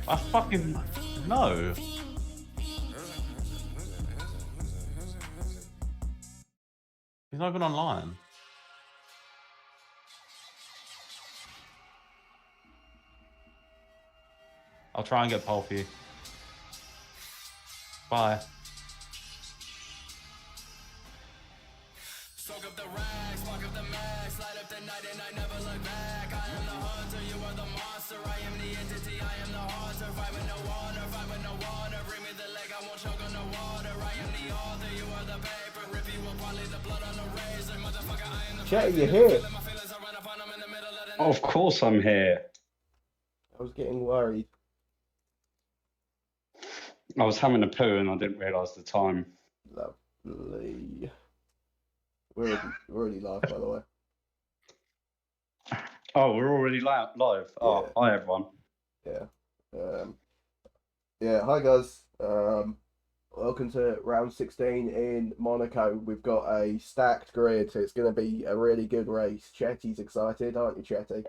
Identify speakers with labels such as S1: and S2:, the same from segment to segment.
S1: I fucking know. He's not even online. I'll try and get Paul for you. Bye.
S2: Soak up the rags, walk up the max, light up the night and I never look back. I am the hunter, you are the monster. I am the entity, I am the haunter. Fight with no water, fight with no water. Bring me the leg, I won't choke on the water. I am the author, you are the paper. Rip you will probably the blood on the razor. Motherfucker, I am the
S3: Chatty, you're here.
S2: my feelings, I run up on them in the middle of the night.
S1: Of course I'm here.
S3: I was getting worried.
S1: I was having a poo and I didn't realise the time.
S3: Lovely. We're already live, by the way.
S1: Oh, we're already live. Oh,
S3: Yeah.
S1: hi everyone.
S3: Yeah. Yeah, hi guys. Welcome to round 16 in Monaco. We've got a stacked grid, so it's going to be a really good race. Chetty's excited, aren't you, Chetty?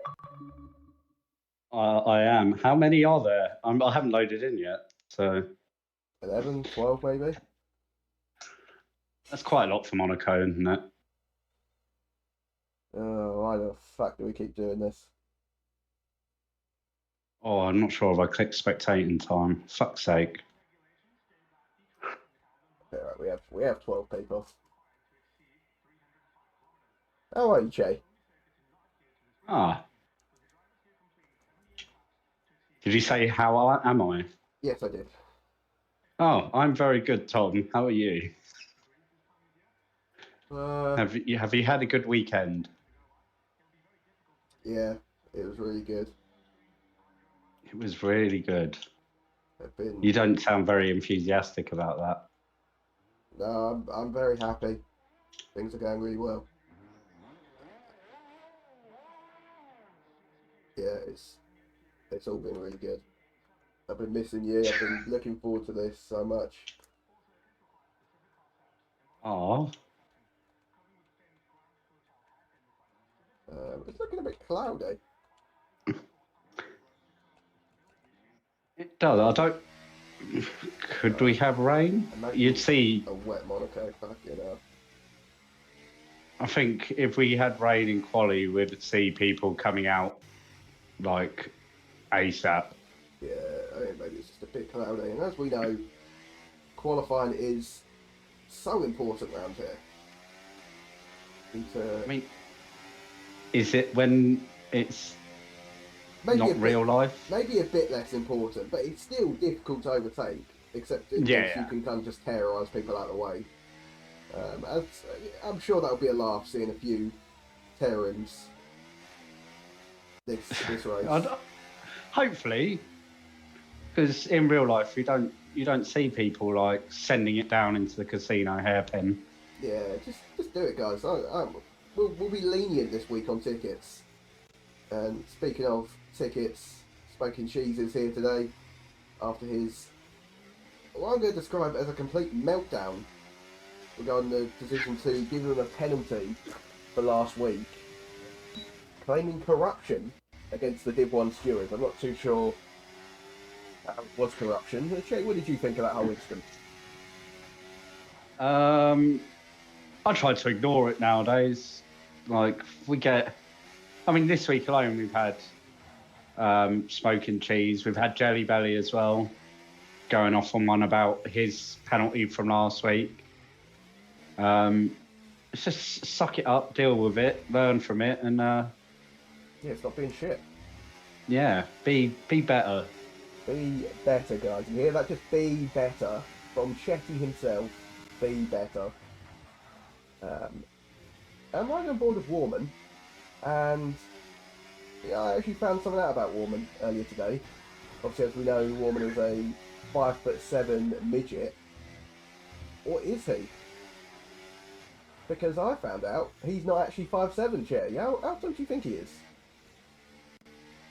S1: I am. How many are there? I haven't loaded in yet, so
S3: 11, 12 maybe?
S1: that's quite a lot for Monaco, isn't it?
S3: Oh, why the fuck do we keep doing this?
S1: Oh, I'm not sure if I clicked spectate in time. Fuck's sake.
S3: Alright, we have 12 people. How are you, Che?
S1: Ah. Did you say am I?
S3: Yes, I did.
S1: Oh, I'm very good, Tom. How are you?
S3: Have
S1: Have you had a good weekend?
S3: Yeah, it was really good.
S1: It was really good.
S3: Been...
S1: You don't sound very enthusiastic about that.
S3: No, I'm very happy. Things are going really well. Yeah, it's all been really good. I've been missing you. I've been looking forward to this so much.
S1: Oh.
S3: It's looking a bit cloudy.
S1: It does. I don't. Could we have rain? You'd see.
S3: A wet Monaco, fucking hell.
S1: I think if we had rain in quali, we'd see people coming out like ASAP.
S3: Yeah, I think maybe it's just a bit cloudy. And as we know, qualifying is so important around here.
S1: I mean, is it when it's not real life?
S3: Maybe a bit less important, but it's still difficult to overtake. Except in case you can kind of just terrorise people out of the way. I'm sure that'll be a laugh seeing a few Terrans this race.
S1: Hopefully, because in real life you don't see people like sending it down into the casino hairpin.
S3: Yeah, just do it, guys. We'll be lenient this week on tickets. And speaking of tickets, Smoking Cheese is here today after his, what I'm going to describe as a complete meltdown regarding the decision to give him a penalty for last week, claiming corruption against the Div 1 stewards. I'm not too sure it was corruption. Che, what did you think of that whole incident?
S1: I try to ignore it nowadays. Like this week alone we've had Smoking Cheese, we've had Jelly Belly as well, going off on one about his penalty from last week. Just suck it up, deal with it, learn from it, and
S3: stop being shit.
S1: Yeah, be better.
S3: Be better, guys. You hear that? Just be better. From Chetty himself, be better. I'm right on board with Warman, and I actually found something out about Warman earlier today. Obviously, as we know, Warman is a 5'7" midget. Or is he? Because I found out he's not actually 5'7", Chetty. How tall do you think he is?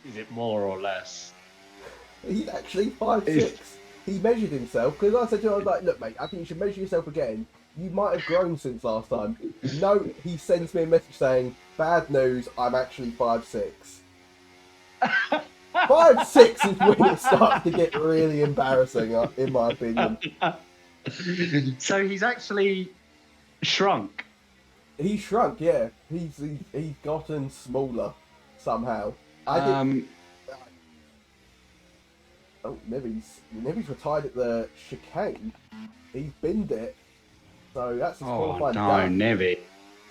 S1: Is it more or less?
S3: He's actually 5'6". He measured himself, because I said to him, I was like, look mate, I think you should measure yourself again. You might have grown since last time. No, he sends me a message saying, bad news, I'm actually 5'6". 5-6 is when it starts to get really embarrassing, in my opinion.
S1: So he's actually shrunk.
S3: He's shrunk, yeah. He's gotten smaller somehow. Nivy's retired at the chicane. He's binned it, so that's his qualifying done.
S1: Nivy.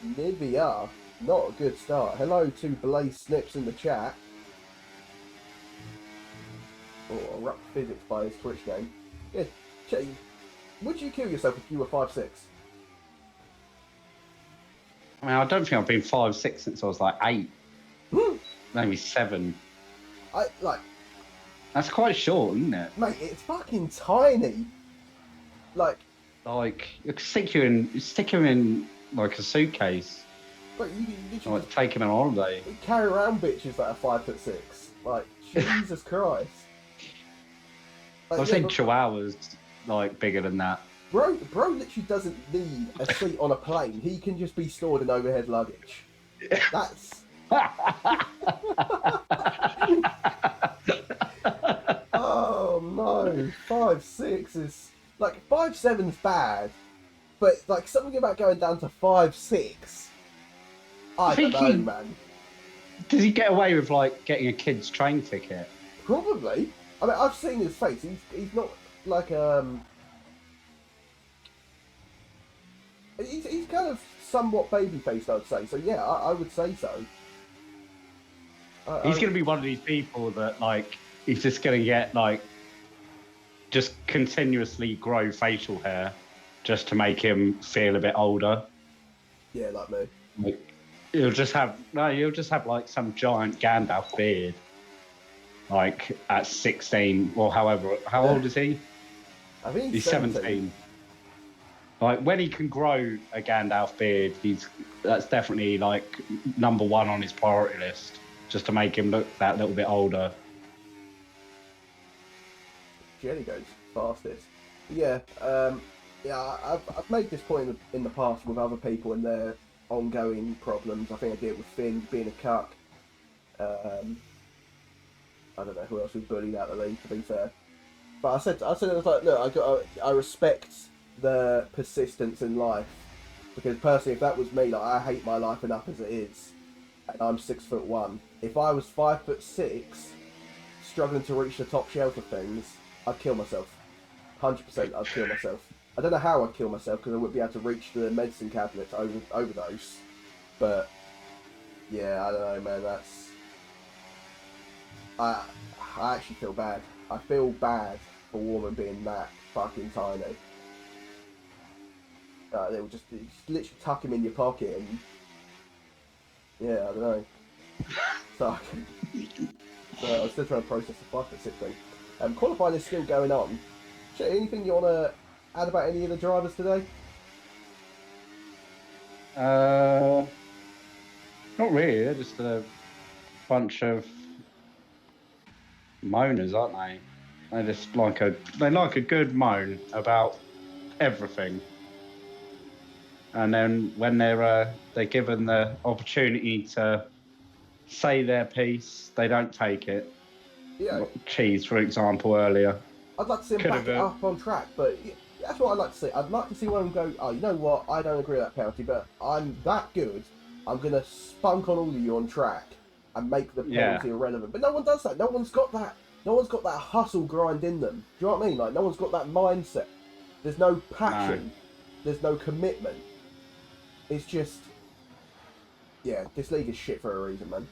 S3: Nivea, not a good start. Hello to Blaze Snips in the chat. Oh, Ruck Physics by his Twitch name. Yeah, Chetty, would you kill yourself if you were 5'6"?
S1: I mean, I don't think I've been 5'6" since I was like 8. Maybe 7. That's quite short, isn't it?
S3: Mate, it's fucking tiny. Like
S1: you could stick him in like a suitcase.
S3: But you literally
S1: like take him on holiday.
S3: You carry around bitches that are 5'6". Like, Jesus Christ. Like,
S1: I've seen chihuahuas like bigger than that.
S3: Bro literally doesn't need a seat on a plane. He can just be stored in overhead luggage. That's... Oh no, 5'6" is... Like, 5'7's bad, but like something about going down to 5'6", I don't know, man.
S1: Does he get away with like getting a kid's train ticket?
S3: Probably. I mean, I've seen his face. He's not like He's kind of somewhat baby-faced, I'd say. So yeah, I would say so.
S1: He's going to be one of these people that like he's just going to get like just continuously grow facial hair just to make him feel a bit older.
S3: Yeah, like me.
S1: Like, he'll just have like some giant Gandalf beard. Like at 16 or however. How old is he?
S3: I think
S1: he's 17. Like when he can grow a Gandalf beard, that's definitely like number 1 on his priority list, just to make him look that little bit older.
S3: Jenny goes fastest. Yeah, I've made this point in the past with other people and their ongoing problems. I think I did with Finn being a cuck. I don't know who else was bullied out of the league, to be fair. But I said I was like, look, I respect the persistence in life, because personally, if that was me, like I hate my life enough as it is, and I'm 6'1". If I was 5'6", struggling to reach the top shelf of things, I'd kill myself. 100%, I'd kill myself. I don't know how I'd kill myself, because I wouldn't be able to reach the medicine cabinet to overdose. But yeah, I don't know, man. That's I actually feel bad. I feel bad for a woman being that fucking tiny. They would just literally tuck him in your pocket and... Yeah, I don't know. So I'm still trying to process the 5'6" thing. Qualifying is still going on. Anything you want to add about any of the drivers today?
S1: Not really. They're just a bunch of moaners, aren't they? They just like a good moan about everything. And then when they're given the opportunity to say their piece, they don't take it.
S3: Yeah.
S1: Cheese, for example, earlier.
S3: I'd like to see him back it up on track, but that's what I'd like to see. I'd like to see one of them go, oh, you know what, I don't agree with that penalty, but I'm that good, I'm going to spunk on all of you on track and make the penalty irrelevant. But no one does that. No one's got that hustle grind in them. Do you know what I mean? Like, no one's got that mindset. There's no passion. No. There's no commitment. It's just, yeah, this league is shit for a reason, man.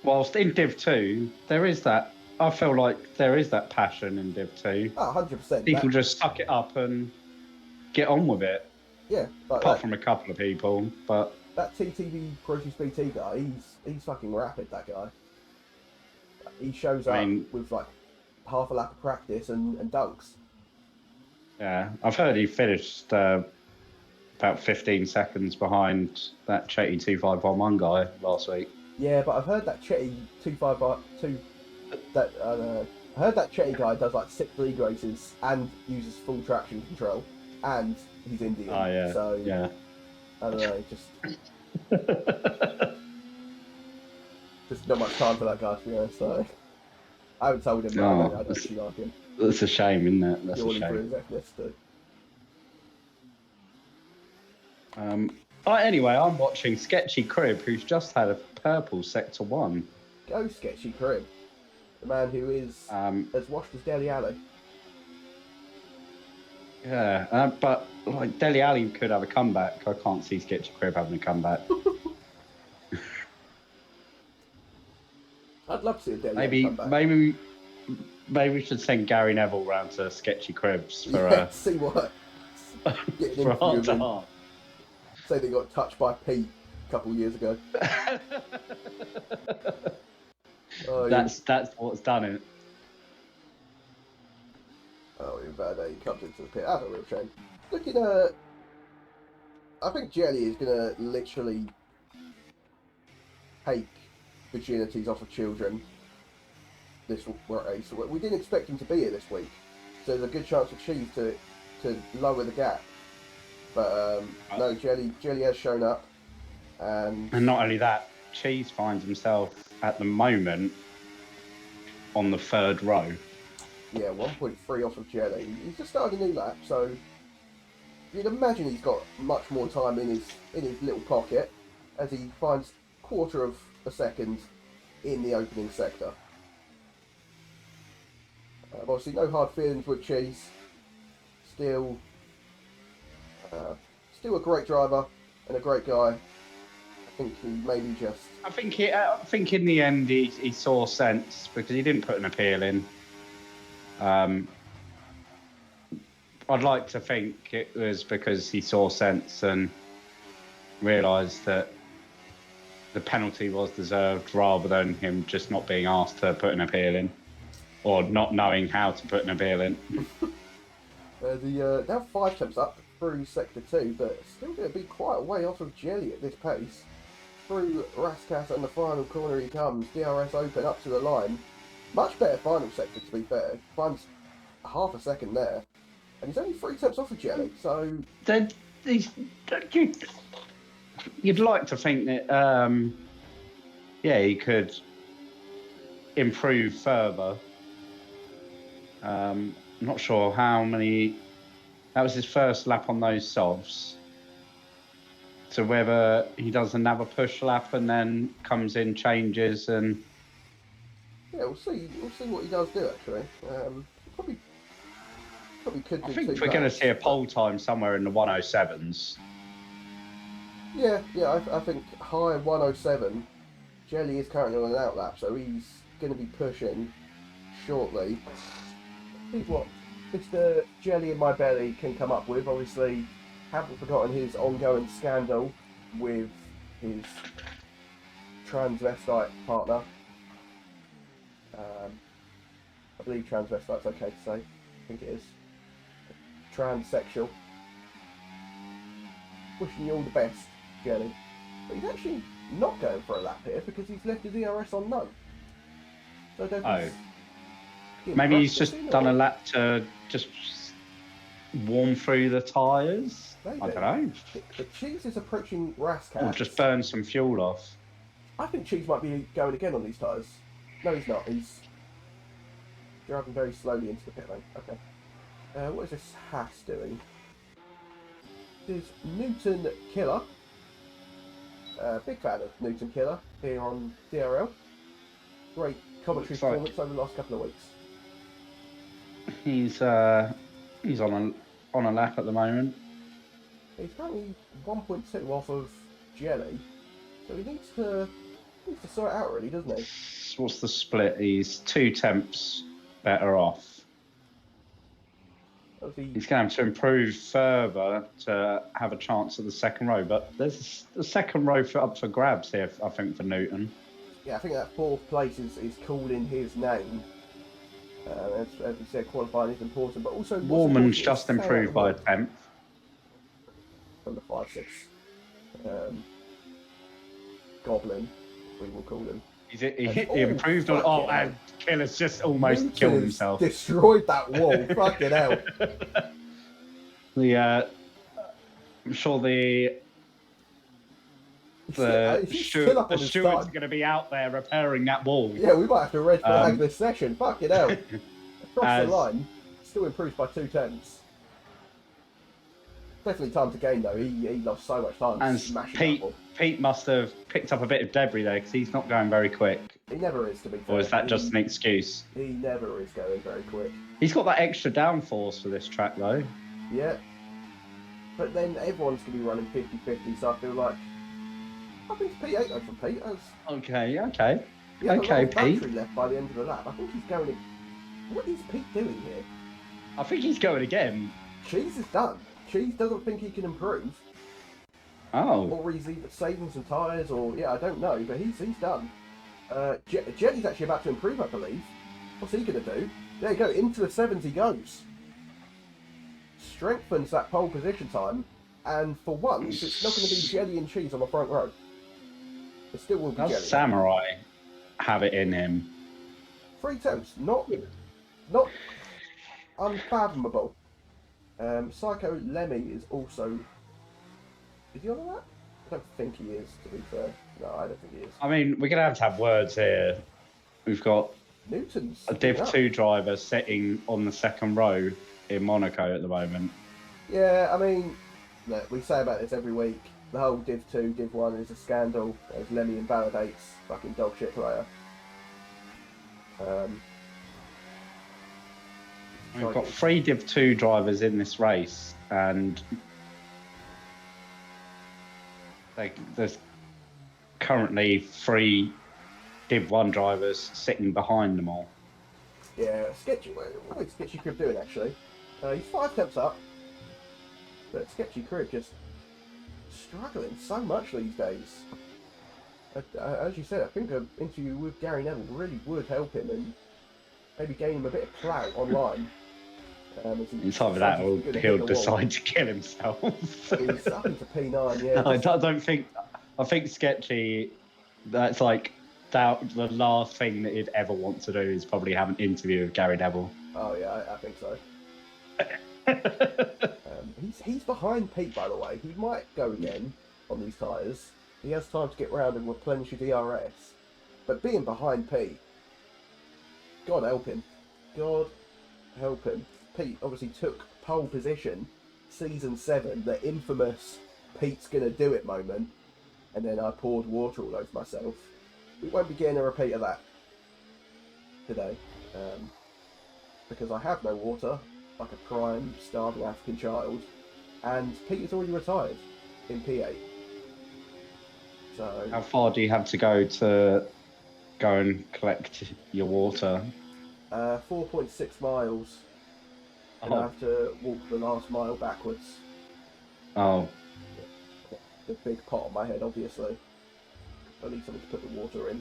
S1: Whilst in Div 2, there is that. I feel like there is that passion in Div 2.
S3: Oh, 100%.
S1: People just suck it up and get on with it.
S3: Yeah. Like
S1: apart from a couple of people, but...
S3: That TTV Crucis BT guy, he's fucking rapid, that guy. He shows up with like half a lap of practice and dunks.
S1: Yeah, I've heard he finished about 15 seconds behind that Chetty 2511 guy last week.
S3: Yeah, but I've heard that Chetty 2512... I heard that Chetty guy does like 6 league races and uses full traction control, and he's Indian.
S1: Oh yeah.
S3: So
S1: yeah.
S3: I don't know, just Just not much time for that guy, to be honest. So I haven't told him, but
S1: No,
S3: I don't actually like him.
S1: That's a shame, isn't it? That's
S3: Purely
S1: a
S3: for
S1: shame.
S3: his ethnicity.
S1: Anyway, I'm watching Sketchy Crib, who's just had a purple Sector 1.
S3: Go Sketchy Crib. The man who is as washed as Deli Alley.
S1: Yeah, but like Deli Alley could have a comeback. I can't see Sketchy Crib having a comeback.
S3: I'd love to see a Deli Alley comeback.
S1: Maybe we should send Gary Neville round to Sketchy Cribs for
S3: see what. Get an
S1: for
S3: interview
S1: heart
S3: with
S1: to
S3: him.
S1: heart.
S3: Say they got touched by Pete a couple of years ago.
S1: That's what's done it.
S3: Oh, even better, he comes into the pit. That's a real shame. Looking at, I think Jelly is gonna literally take virginities off of children this race. We didn't expect him to be here this week, so there's a good chance for Cheese to lower the gap. But no, Jelly has shown up, and
S1: not only that, Cheese finds himself at the moment on the 3rd row.
S3: Yeah, 1.3 off of Jelly. He's just started a new lap, so you'd imagine he's got much more time in his little pocket as he finds 1/4 of a second in the opening sector. Obviously, no hard feelings with Cheese. Still a great driver and a great guy. I think he maybe just.
S1: I think in the end he saw sense because he didn't put an appeal in. I'd like to think it was because he saw sense and realised that the penalty was deserved rather than him just not being asked to put an appeal in or not knowing how to put an appeal in.
S3: Now 5 temps up through Sector 2, but still going to be quite a way off of Jelly at this pace. Through Rascat and the final corner he comes. DRS open up to the line. Much better final sector, to be fair. Finds half a second there. And he's only 3 temps off of Jelly, so.
S1: You'd like to think that, he could improve further. Not sure how many. That was his first lap on those softs. So whether he does another push lap and then comes in, changes, and
S3: yeah, we'll see. We'll see what he does do. Actually, probably could do.
S1: I think we're going to see a pole time somewhere in the 107s.
S3: Yeah, I think high 107. Jelly is currently on an outlap, so he's going to be pushing shortly. See what Mr. Jelly in my belly can come up with. Obviously, haven't forgotten his ongoing scandal with his transvestite partner. I believe transvestite's okay to say. I think it is. Transsexual. Wishing you all the best, Jelly. But he's actually not going for a lap here because he's left his ERS on none. So I don't think
S1: maybe he's just done a lap to just warm through the tyres.
S3: Maybe.
S1: I don't know.
S3: The Cheese is approaching Rascat.
S1: Or just burn some fuel off.
S3: I think Cheese might be going again on these tyres. No, he's not. He's driving very slowly into the pit lane. Okay. What is this Haas doing? This is Newton Killer. Big fan of Newton Killer here on DRL. Great commentary performance over the last couple of weeks.
S1: He's on a lap at the moment.
S3: He's currently 1.2 off of Jelly, so he needs to sort it out, really, doesn't he?
S1: What's the split? He's 2 temps better off. He's going to have to improve further to have a chance at the second row, but there's the second row up for grabs here, I think, for Newton.
S3: Yeah, I think that 4th place is called in his name. As we said, qualifying is important, but also
S1: Warman's just improved by a tenth.
S3: From the 5-6 Goblin, we will call him.
S1: He improved on. Oh, and Killer's just almost killed himself.
S3: Destroyed that wall. Fucking hell.
S1: I'm sure
S3: He's still up
S1: The
S3: on his
S1: stewards
S3: time.
S1: are going to be out there repairing that wall.
S3: Yeah, we might have to red flag this session. Fuck it out. Across the
S1: As-
S3: line, still improves by 2/10. Definitely time to gain though. He lost so much time
S1: And
S3: smashing that ball.
S1: Pete must have picked up a bit of debris there because he's not going very quick.
S3: He never is, to be fair.
S1: Or is that just an excuse?
S3: He never is going very quick.
S1: He's got that extra downforce for this track though.
S3: Yeah. But then everyone's going to be running 50-50, so I feel like I think it's P8 though for Pete.
S1: Okay.
S3: He had
S1: Okay,
S3: a lot of
S1: Pete.
S3: battery left by the end of the lap. I think he's going. What is Pete doing here?
S1: I think he's going again.
S3: Cheese is done. Cheese doesn't think he can improve,
S1: Oh.
S3: or he's either saving some tyres, or yeah, I don't know. But he's done. Jelly's actually about to improve, I believe. What's he going to do? There you go. Into the 7s he goes. Strengthens that pole position time, and for once, it's not going to be Jelly and Cheese on the front row. It still will be
S1: Does
S3: Jelly.
S1: Samurai have it in him?
S3: 3 attempts, not unfathomable. Psycho Lemmy is also. Is he on that? I don't think he is, to be fair. No, I don't think he is.
S1: I mean, we're going to have words here. We've got
S3: Newton's
S1: a Div 2 driver sitting on the second row in Monaco at the moment.
S3: Yeah, I mean, look, we say about this every week. The whole Div 2, Div 1 is a scandal, as Lemmy invalidates fucking dog shit player.
S1: We've got 3 Div 2 drivers in this race, and there's currently 3 Div 1 drivers sitting behind them all.
S3: Yeah, Sketchy. What is Sketchy Crib doing actually? He's 5 attempts up, but Sketchy Crib just struggling so much these days. As you said, I think an interview with Gary Neville really would help him and maybe gain him a bit of clout online.
S1: It's either that or he'll decide to kill himself.
S3: He's up into P9, yeah.
S1: I don't think. I think Sketchy. That's like the last thing that he'd ever want to do is probably have an interview with Gary Neville.
S3: Oh yeah, I think so. He's behind Pete, by the way. He might go again on these tyres. He has time to get round and replenish his DRS. But being behind Pete, God help him. God help him. Pete obviously took pole position, season 7, the infamous Pete's gonna do it moment, and then I poured water all over myself. We won't be getting a repeat of that today, because I have no water, like a prime, starving African child, and Pete is already retired in P8. So
S1: How far do you have to go and collect your water?
S3: 4.6 miles. And I have to walk the last mile backwards.
S1: Oh.
S3: The big pot on my head, obviously. I need something to put the water in.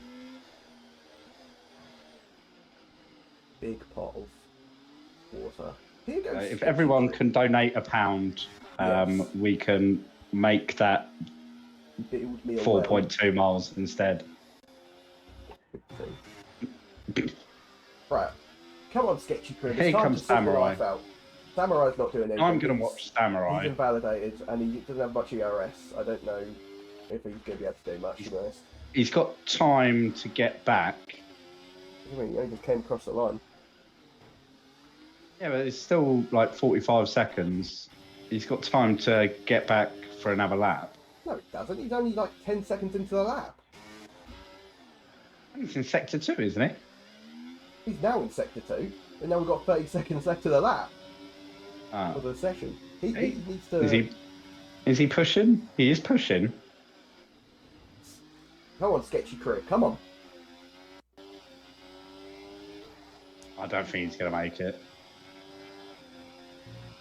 S3: Big pot of water. Here goes.
S1: If everyone can donate £1,
S3: Yes.
S1: we can make that
S3: Build me a
S1: 4.2 miles instead.
S3: well. Right. Come on, Sketchy Crib.
S1: Here
S3: It's time
S1: comes
S3: to sort your
S1: Samurai.
S3: life out. Samurai's not doing anything.
S1: I'm going to watch Samurai.
S3: He's invalidated and he doesn't have much ERS. I don't know if he's going to be able to do much, to be honest.
S1: He's got time to get back.
S3: I mean, he only just came across the line.
S1: Yeah, but it's still like 45 seconds. He's got time to get back for another lap.
S3: No, he doesn't. He's only like 10 seconds into the lap.
S1: He's in sector 2, isn't he?
S3: He's now in sector 2, and now we've got 30 seconds left to the lap
S1: Ah.
S3: of the session. He
S1: Hey,
S3: needs to.
S1: Is he pushing? He is pushing.
S3: Come on, Sketchy Crib. Come on.
S1: I don't think he's going to make it.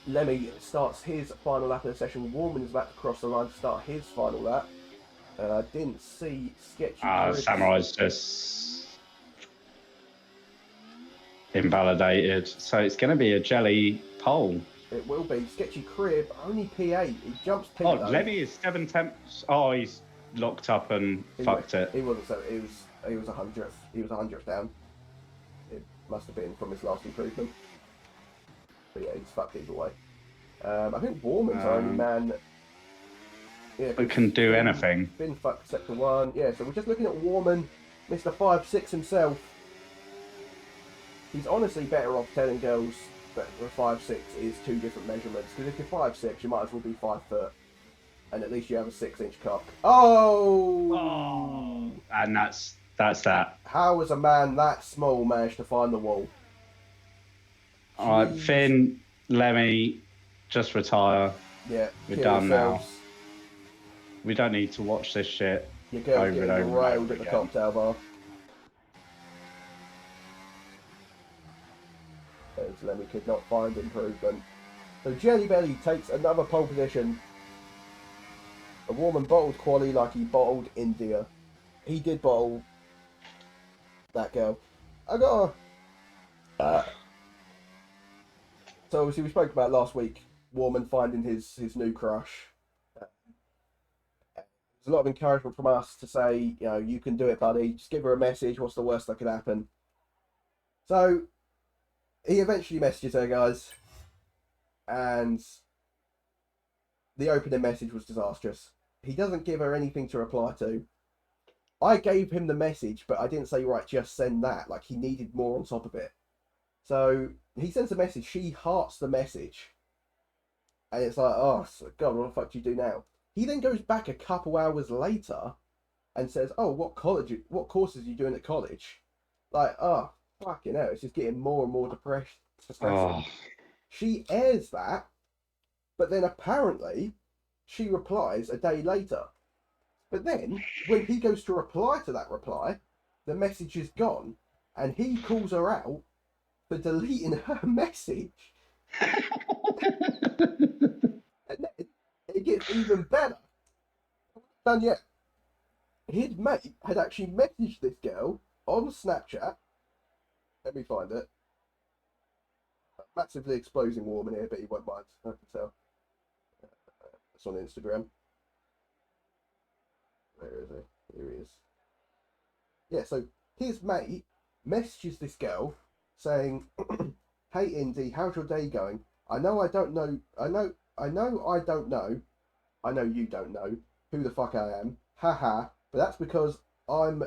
S3: Lemmy starts his final lap of the session. Warman is about to cross the line to start his final lap. I didn't see Sketchy Crib.
S1: Samurai's just invalidated. So it's going to be a jelly pole.
S3: It will be. Sketchy Crib, only P8. He jumps P.
S1: Oh, Lemmy is 7 temps. Oh, he's locked up and fucked it.
S3: He wasn't so. He was 100th. He was 100th down. It must have been from his last improvement. But yeah, he's fucked either way. I think Warman's the only man Yeah,
S1: It can do anything.
S3: Finn fucked sector 1. Yeah, so we're just looking at Warman, Mr. 5'6" himself. He's honestly better off telling girls that a 5'6" is 2 different measurements. Because if you're 5'6", you might as well be 5 foot. And at least you have a 6-inch cock. Oh!
S1: And that's that.
S3: How has a man that small managed to find the wall?
S1: All right, Finn, Lemmy, just retire.
S3: Yeah,
S1: we're done now. We don't need to watch this shit.
S3: Your girl's getting railed at the cocktail bar. As Lemmy could not find improvement. So Jelly Belly takes another pole position. A Warman bottled quali like he bottled India. He did bottle that girl. I got so obviously we spoke about last week, Warman finding his new crush. There's a lot of encouragement from us to say, you know, you can do it, buddy. Just give her a message. What's the worst that could happen? So he eventually messages her, guys, and the opening message was disastrous. He doesn't give her anything to reply to. I gave him the message, but I didn't say, right, just send that. Like, he needed more on top of it. So he sends a message. She hearts the message. And it's like, oh, God, what the fuck do you do now? He then goes back a couple hours later and says, oh, what courses are you doing at college? Like, oh, fucking hell, it's just getting more and more depressing.
S1: Oh.
S3: She airs that, but then apparently she replies a day later. But then, when he goes to reply to that reply, the message is gone, and he calls her out for deleting her message. And it gets even better. Done yet. His mate had actually messaged this girl on Snapchat. Let me find it. Massively exposing Warman here, but he won't mind. I can tell. It's on Instagram. Where is he? Here he is. Yeah, so his mate messages this girl saying, hey Indy, how's your day going? I know you don't know who the fuck I am. Haha. But that's because I'm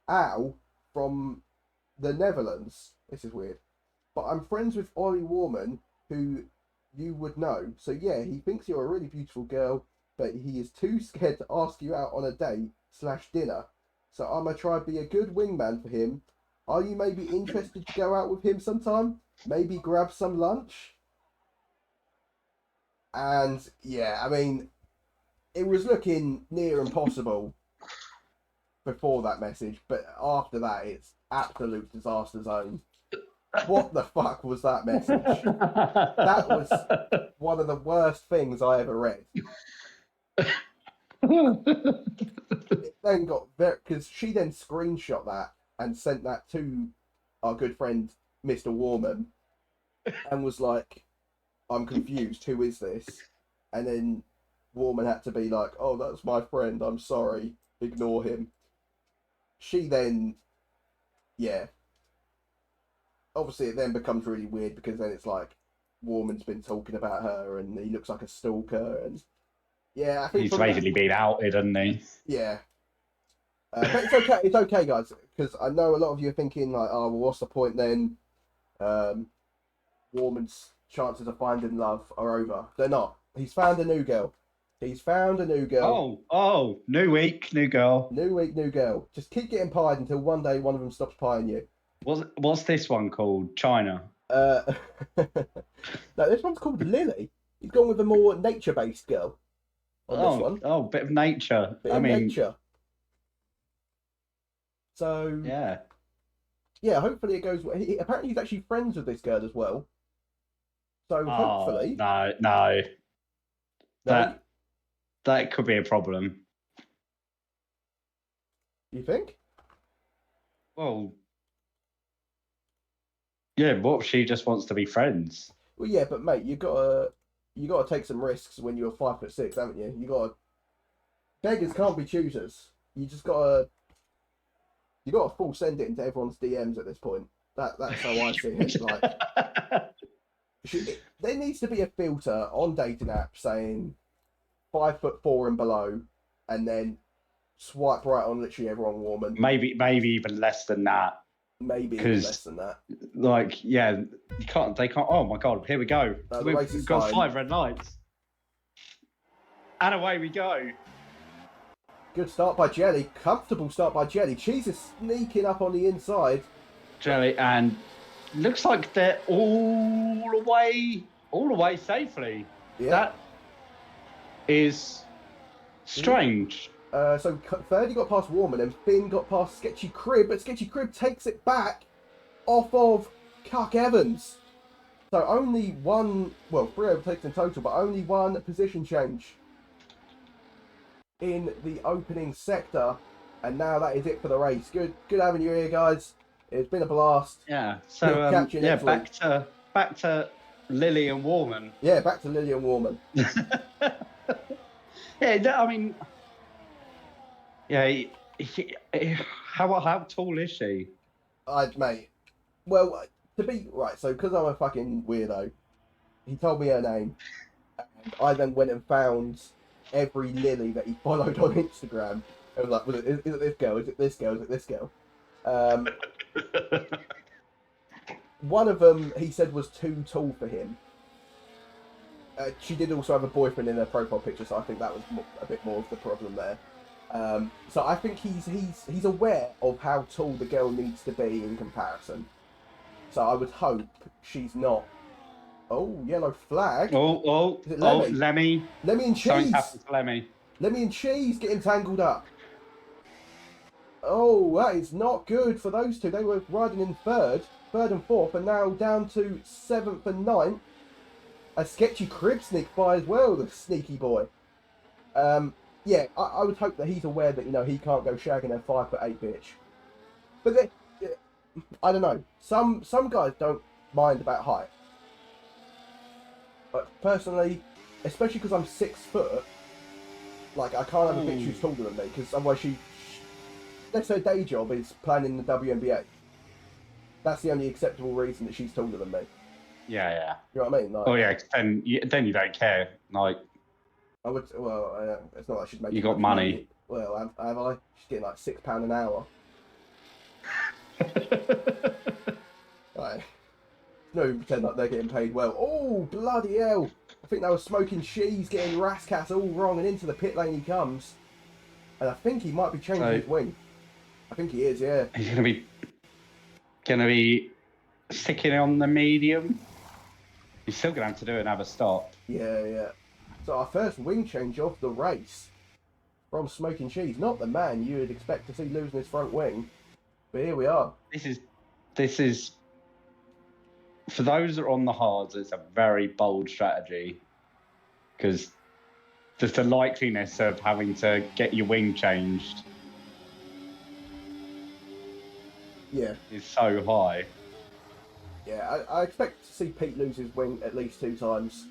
S3: Al from the Netherlands. This is weird. But I'm friends with Ollie Warman, who you would know. So yeah, he thinks you're a really beautiful girl, but he is too scared to ask you out on a date/dinner. So I'm gonna try to be a good wingman for him. Are you maybe interested to go out with him sometime? Maybe grab some lunch? And yeah, I mean, it was looking near impossible before that message, but after that, it's absolute disaster zone. What the fuck was that message? That was one of the worst things I ever read. It then got very, because she then screenshot that and sent that to our good friend Mr. Warman and was like, I'm confused, who is this? And then Warman had to be like, oh, that's my friend, I'm sorry, ignore him. She then, yeah. Obviously it then becomes really weird because then it's like Warman's been talking about her and he looks like a stalker and yeah, I think
S1: he's basically been outed, hasn't he?
S3: Yeah. But it's okay, guys, because I know a lot of you are thinking like, oh, well, what's the point then? Warman's chances of finding love are over. They're not. He's found a new girl.
S1: Oh, new week, new girl.
S3: New week, new girl. Just keep getting pied until one day one of them stops pieing you.
S1: What's this one called? China?
S3: No, this one's called Lily. He's gone with a more nature-based girl on this one.
S1: Oh, bit of nature.
S3: Nature. So yeah, hopefully it goes. Apparently he's actually friends with this girl as well. So hopefully,
S1: no, that could be a problem.
S3: You think?
S1: Well, yeah. What if she just wants to be friends?
S3: Well, yeah, but mate, you gotta take some risks when you're 5'6", haven't you? You gotta. Beggars can't be choosers. You gotta full send it into everyone's DMs at this point. That's how I see it. Like, there needs to be a filter on dating apps saying 5'4" and below, and then swipe right on literally everyone warming.
S1: Maybe even less than that.
S3: Maybe even less than that.
S1: Like, yeah, they can't. Oh my god, here we go.
S3: No,
S1: We've got 5 red lights, and away we go.
S3: Good start by Jelly. Comfortable start by Jelly. Cheese is sneaking up on the inside.
S1: Jelly, and looks like they're all the way safely.
S3: Yeah.
S1: That is strange.
S3: So Ferdy got past Warman and Finn got past Sketchy Crib, but Sketchy Crib takes it back off of Cuck Evans. So only 3 overtakes in total, but only 1 position change in the opening sector. And now that is it for the race. Good having you here, guys. It's been a blast.
S1: Yeah. So
S3: yeah,
S1: back to Lily and Warman.
S3: Yeah, back to Lily and Warman.
S1: Yeah, I mean, yeah. How tall is she?
S3: Mate. Well, to be right, so because I'm a fucking weirdo, he told me her name, and I then went and found every Lily that he followed on Instagram. I was like, is it this girl? Is it this girl? Is it this girl? One of them he said was too tall for him. She did also have a boyfriend in her profile picture, so I think that was a bit more of the problem there. So I think he's aware of how tall the girl needs to be in comparison. So I would hope she's not. Oh, yellow flag.
S1: Is it Lemmy? Lemmy.
S3: Lemmy and Cheese.
S1: Something happened to Lemmy.
S3: Lemmy and Cheese getting tangled up. Oh, that is not good for those two. They were riding in third and fourth, and now down to 7th and 9th. A Sketchy Crib sneaked by as well, the sneaky boy. Yeah, I would hope that he's aware that, he can't go shagging a 5'8" bitch. But I don't know. Some guys don't mind about height. But personally, especially because I'm 6 foot, like, I can't have a bitch who's taller than me, because otherwise let's say day job is playing in the WNBA. That's the only acceptable reason that she's taller than me.
S1: Yeah.
S3: You know what I mean? Like,
S1: oh yeah, then you don't care. Like,
S3: I would. Well, it's not like she's making.
S1: You got money.
S3: Well, have I? She's getting like £6 an hour. Right. No, pretend like they're getting paid well. Oh, bloody hell! I think they were Smoking Cheese getting Rascats all wrong, and into the pit lane he comes. And I think he might be changing his wing. I think he is, yeah.
S1: He's gonna be sticking on the medium. He's still gonna have to do another stop.
S3: Yeah. So our first wing change of the race from Smoking Cheese. Not the man you would expect to see losing his front wing, but here we are.
S1: This is for those that are on the hards. It's a very bold strategy because just the likeliness of having to get your wing changed, is so high.
S3: Yeah, I expect to see Pete lose his wing at least 2 times.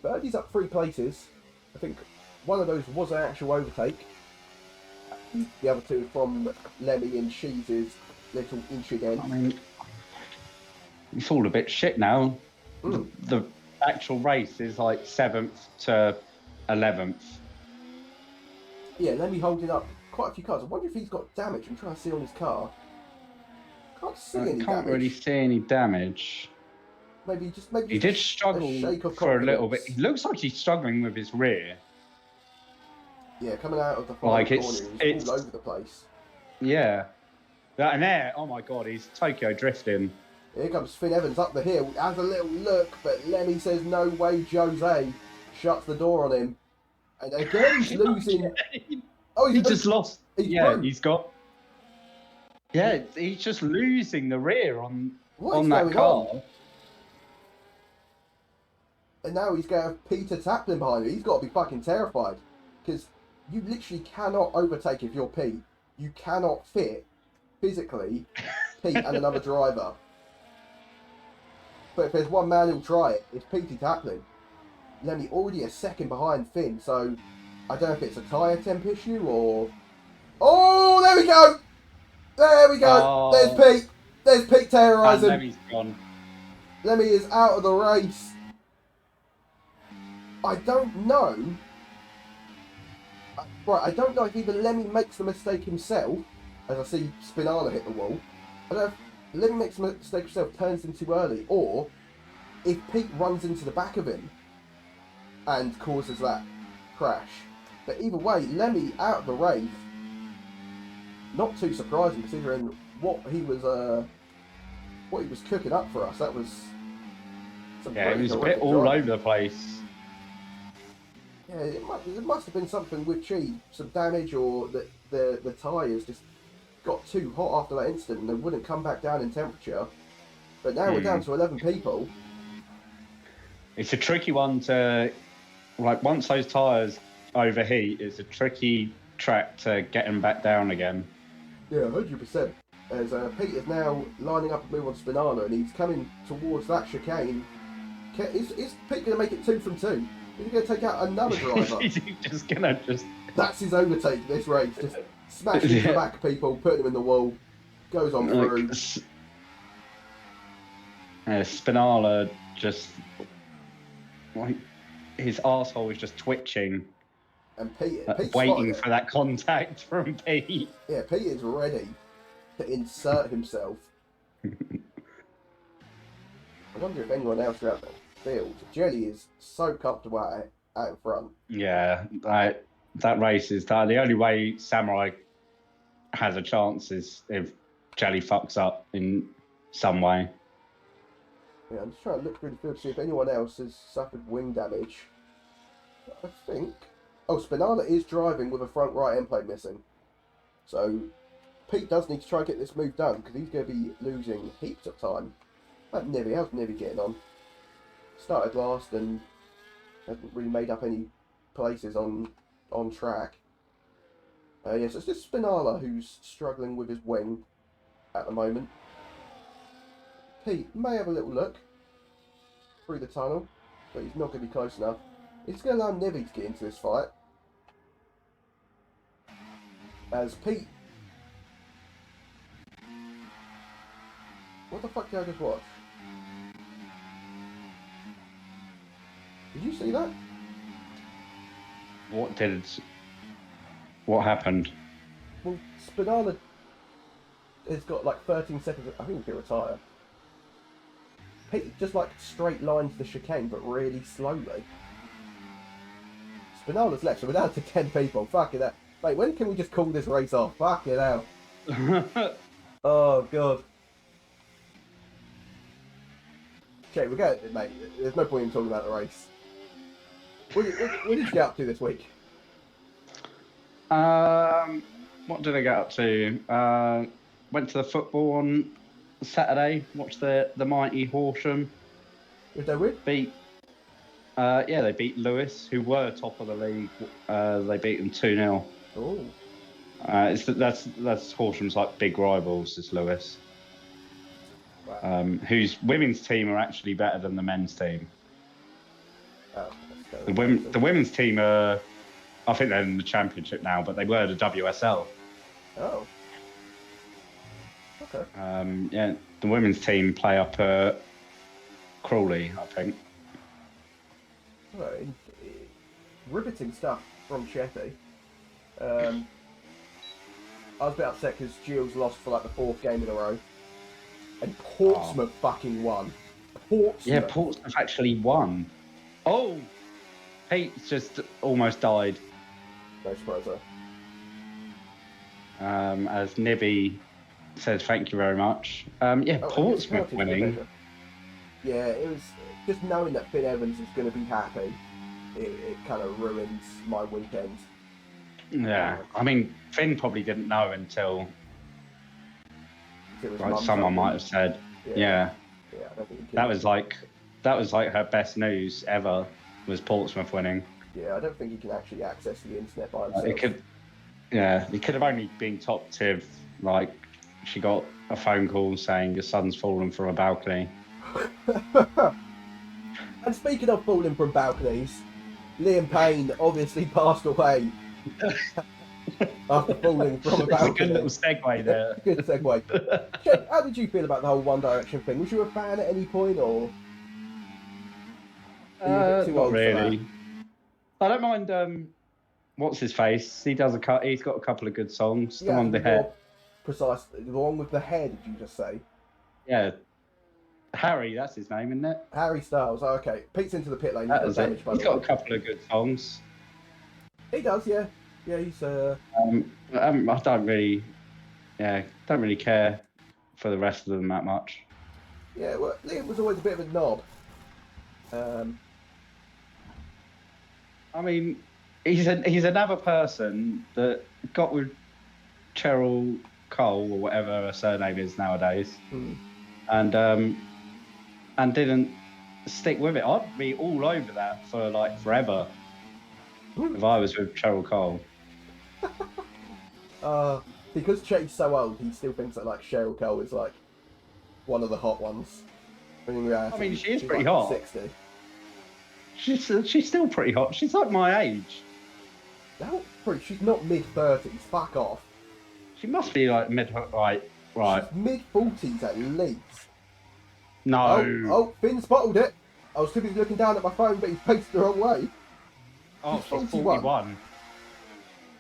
S3: But he's up 3 places. I think one of those was an actual overtake. The other 2 from Lemmy and Cheese's little incident.
S1: I mean, it's all a bit shit now. The actual race is like 7th to 11th.
S3: Yeah, Lemmy holding up quite a few cars. I wonder if he's got damage. I'm trying to see on his car. Can't see any damage.
S1: Can't really see any damage.
S3: Maybe
S1: he did struggle for a little bit. He looks like he's struggling with his rear.
S3: Yeah, coming out of the corner, it's all over the place.
S1: Yeah. And there, oh my god, he's Tokyo drifting.
S3: Here comes Finn Evans up the hill, has a little look, but Lemmy says no way, Jose. Shuts the door on him. And again, he's losing. Oh,
S1: he just lost.
S3: Broke.
S1: He's got. Yeah, he's just losing the rear on that car.
S3: And now he's going to have Peter Taplin behind him. He's got to be fucking terrified. Because you literally cannot overtake if you're Pete. You cannot fit, physically, Pete and another driver. But if there's one man who'll try it, it's Peter Taplin. Lemmy already a second behind Finn, so I don't know if it's a tyre temp issue or... Oh, there we go! There we go!
S1: Oh.
S3: There's Pete! There's Pete terrorising!
S1: Lemmy's gone.
S3: Lemmy is out of the race. I don't know. Right, I don't know if either Lemmy makes the mistake himself, as I see Spinala hit the wall. I don't know if Lemmy makes the mistake himself, turns in too early, or if Pete runs into the back of him and causes that crash. But either way, Lemmy out of the race. Not too surprising considering what he was cooking up for us. That was
S1: it was a bit all over the place.
S3: Yeah, it must have been something with Chi, some damage, or that the tyres just got too hot after that incident and they wouldn't come back down in temperature. But now we're down to 11 people. It's
S1: a tricky one to, like, once those tyres overheat, it's a tricky track to get them back down again.
S3: Yeah, 100%. As Pete is now lining up a move on Spinala and he's coming towards that chicane. Is Pete going to make it 2 from 2? Is he going to take out another driver?
S1: Is he just going to
S3: That's his overtake this race. Just smashing into the back people, putting them in the wall. Goes on through.
S1: Spinala just... like, his arsehole is just twitching.
S3: And Pete
S1: waiting for that contact from Pete.
S3: Yeah, Pete is ready to insert himself. I wonder if anyone else around the field. Jelly is so comfortable out in front.
S1: Yeah, that race is the only way Samurai has a chance is if Jelly fucks up in some way.
S3: Yeah, I'm just trying to look through the field to see if anyone else has suffered wing damage. I think... Oh, Spinala is driving with a front right end plate missing. So, Pete does need to try and get this move done, because he's going to be losing heaps of time. How's Nivy getting on? Started last and hasn't really made up any places on track. Yes, it's just Spinala who's struggling with his wing at the moment. Pete may have a little look through the tunnel, but he's not going to be close enough. It's going to allow Nivy to get into this fight. As Pete... What the fuck did I just watch? Did you see that?
S1: What happened?
S3: Well, Spinala has got like 13 seconds. I think he can retire. Pete just like straight lines the chicane, but really slowly. Spinala's left, so we're down to 10 people. Fuck it out. Mate, when can we just call this race off? Fuck it out. Oh, God. Okay, we're going, mate. There's no point in talking about the race. What did you get up to this week?
S1: What did I get up to? Went to the football on Saturday. Watched the mighty Horsham.
S3: Was that weird?
S1: They beat Lewis, who were top of the league. They beat them 2-0.
S3: Oh.
S1: That's Horsham's like big rivals. Is Lewis. Wow. Whose women's team are actually better than the men's team.
S3: Oh,
S1: the women's team are, I think they're in the championship now, but they were the WSL.
S3: Oh. Okay.
S1: The women's team play up at Crawley, I think.
S3: Oh, riveting stuff from Chetty. I was a bit upset because Gilles lost for like the 4th game in a row. And Portsmouth fucking won. Portsmouth.
S1: Yeah, Portsmouth actually won. Oh! Pete's just almost died.
S3: No surprise there.
S1: As Nibby says, thank you very much. Portsmouth winning.
S3: Yeah, it was just knowing that Finn Evans is going to be happy. It kind of ruins my weekend.
S1: Yeah, I mean, Finn probably didn't know until someone might have said. Yeah.
S3: Yeah, I don't think
S1: that was like her best news ever, was Portsmouth winning.
S3: Yeah, I don't think he can actually access the internet by himself.
S1: He could have only been top tip. Like, she got a phone call saying your son's fallen from a balcony.
S3: And speaking of falling from balconies, Liam Payne obviously passed away after falling from a balcony.
S1: It's a good little segue there.
S3: Good segue. Jen, how did you feel about the whole One Direction thing? Was you a fan at any point, or are you a bit too
S1: not
S3: old
S1: really? I don't mind. What's his face? He does He's got a couple of good songs.
S3: Yeah,
S1: The one with the hair.
S3: Precise. The one with the hair, did you just say?
S1: Yeah. Harry, that's his name, isn't it?
S3: Harry Styles. Oh, okay. Pete's into the pit lane.
S1: That is it. He's got a couple of good songs.
S3: He does, yeah. Yeah, he's.
S1: I don't really care for the rest of them that much.
S3: Yeah, well, Liam was always a bit of a knob.
S1: I mean, he's another person that got with Cheryl Cole or whatever her surname is nowadays, and didn't stick with it. I'd be all over that for like forever if I was with Cheryl Cole.
S3: Because Che's so old, he still thinks that like Cheryl Cole is like one of the hot ones. I mean,
S1: she is
S3: she's
S1: pretty
S3: like
S1: hot.
S3: 60.
S1: She's still pretty hot. She's like my age.
S3: No, she's not mid-30s. Fuck off.
S1: She must be like right.
S3: She's mid-40s at least.
S1: No.
S3: Oh, Finn spotted it. I was simply looking down at my phone, but he's pasted the wrong way.
S1: Oh, she's 41.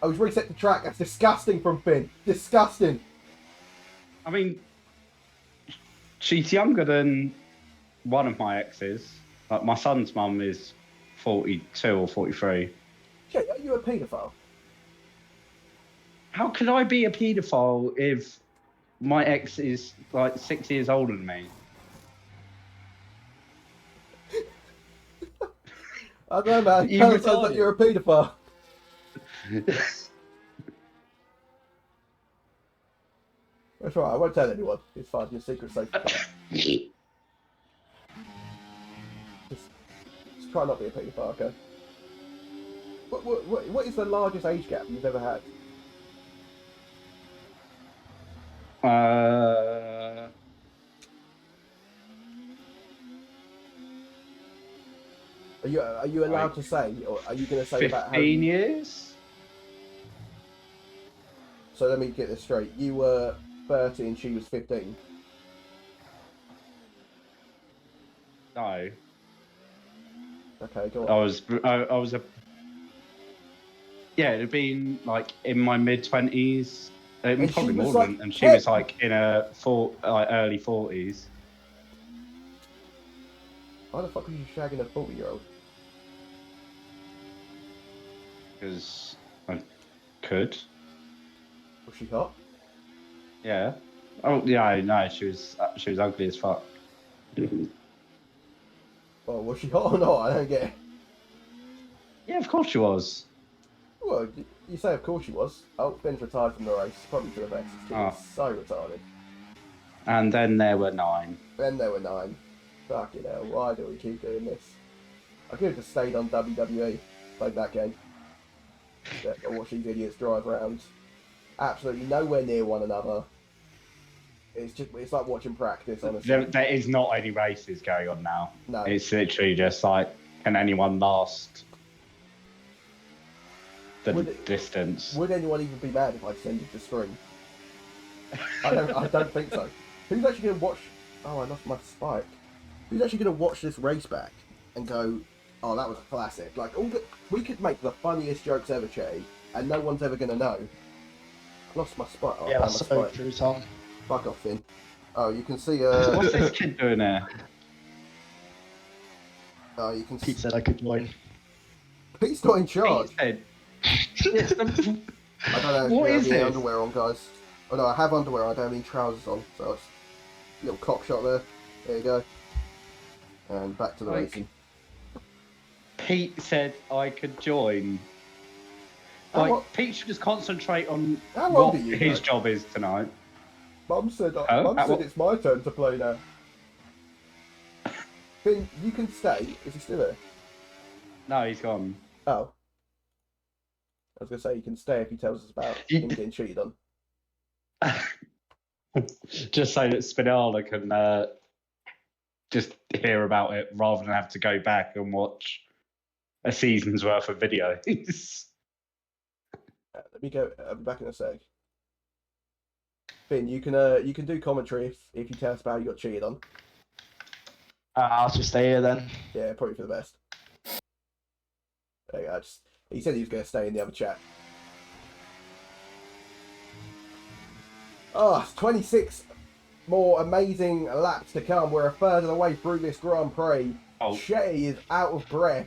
S3: Oh, he's reset the track. That's disgusting from Finn. Disgusting.
S1: I mean, she's younger than one of my exes. Like, my son's mum is 42 or 43.
S3: Jay, are you a paedophile?
S1: How could I be a paedophile if my ex is like 6 years older than me?
S3: I don't know, man.
S1: You
S3: It sounds like you're a paedophile. That's right, I won't tell anyone. It's fine, your secret's safe. Just try not to be a paedophile, okay? What is the largest age gap you've ever had? Are you allowed to say, or are you going to say about how
S1: 15 years?
S3: So let me get this straight. You were 30 and she was 15.
S1: No.
S3: Okay, go on.
S1: I was a. Yeah, it'd have been like in my mid-20s. Probably more
S3: like,
S1: than, and she was like in her early 40s.
S3: Why the fuck were you shagging a 40-year-old?
S1: Because I could.
S3: Was she hot?
S1: Yeah. Oh yeah, no, she was ugly as fuck.
S3: Well, was she hot or not? I don't get it.
S1: Yeah, of course she was.
S3: Well, you say of course she was. Oh, Ben's retired from the race. Probably to the best. It's so retarded.
S1: And then there were 9.
S3: Then there were 9. Fucking hell, why do we keep doing this? I could have just stayed on WWE, played that game. Or watch these idiots drive around. Absolutely nowhere near one another. It's like watching practice, honestly.
S1: There is not any races going on now.
S3: No.
S1: It's literally just like, can anyone last the distance?
S3: Would anyone even be mad if I sent the screen? I don't think so. Who's actually going to watch... Oh, I lost my spike. Who's actually going to watch this race back and go, oh, that was a classic? Like, we could make the funniest jokes ever, Che, and no one's ever going to know. I lost my spike. Oh,
S4: yeah, that's so true, Tom.
S3: Fuck off, Finn. Oh, you can see...
S1: What's this kid doing there?
S3: Oh, you can see...
S4: Pete said I could join.
S3: Pete's not in charge.
S1: Pete said...
S3: I don't know
S1: what
S3: if
S1: is
S3: you have any
S1: this?
S3: underwear on, guys. Oh no, I have underwear, I don't have any trousers on, so it's a little cock shot there. There you go. And back to the racing.
S1: Pete said I could join. Pete should just concentrate on what his job is tonight.
S3: Mum said
S1: what?
S3: it's my turn to play now. Finn, you can stay. Is he still there?
S1: No, he's gone.
S3: Oh. I was going to say, you can stay if he tells us about him getting cheated on.
S1: Just so that Spinala can just hear about it rather than have to go back and watch a season's worth of videos.
S3: Let me go. I'll be back in a sec. Finn, you can do commentary if you tell us about how you got cheated on.
S4: I'll just stay here then.
S3: Yeah, probably for the best. There you go. He said he was going to stay in the other chat. Oh, 26 more amazing laps to come. We're a third of the way through this Grand Prix.
S1: Oh.
S3: Shetty is out of breath.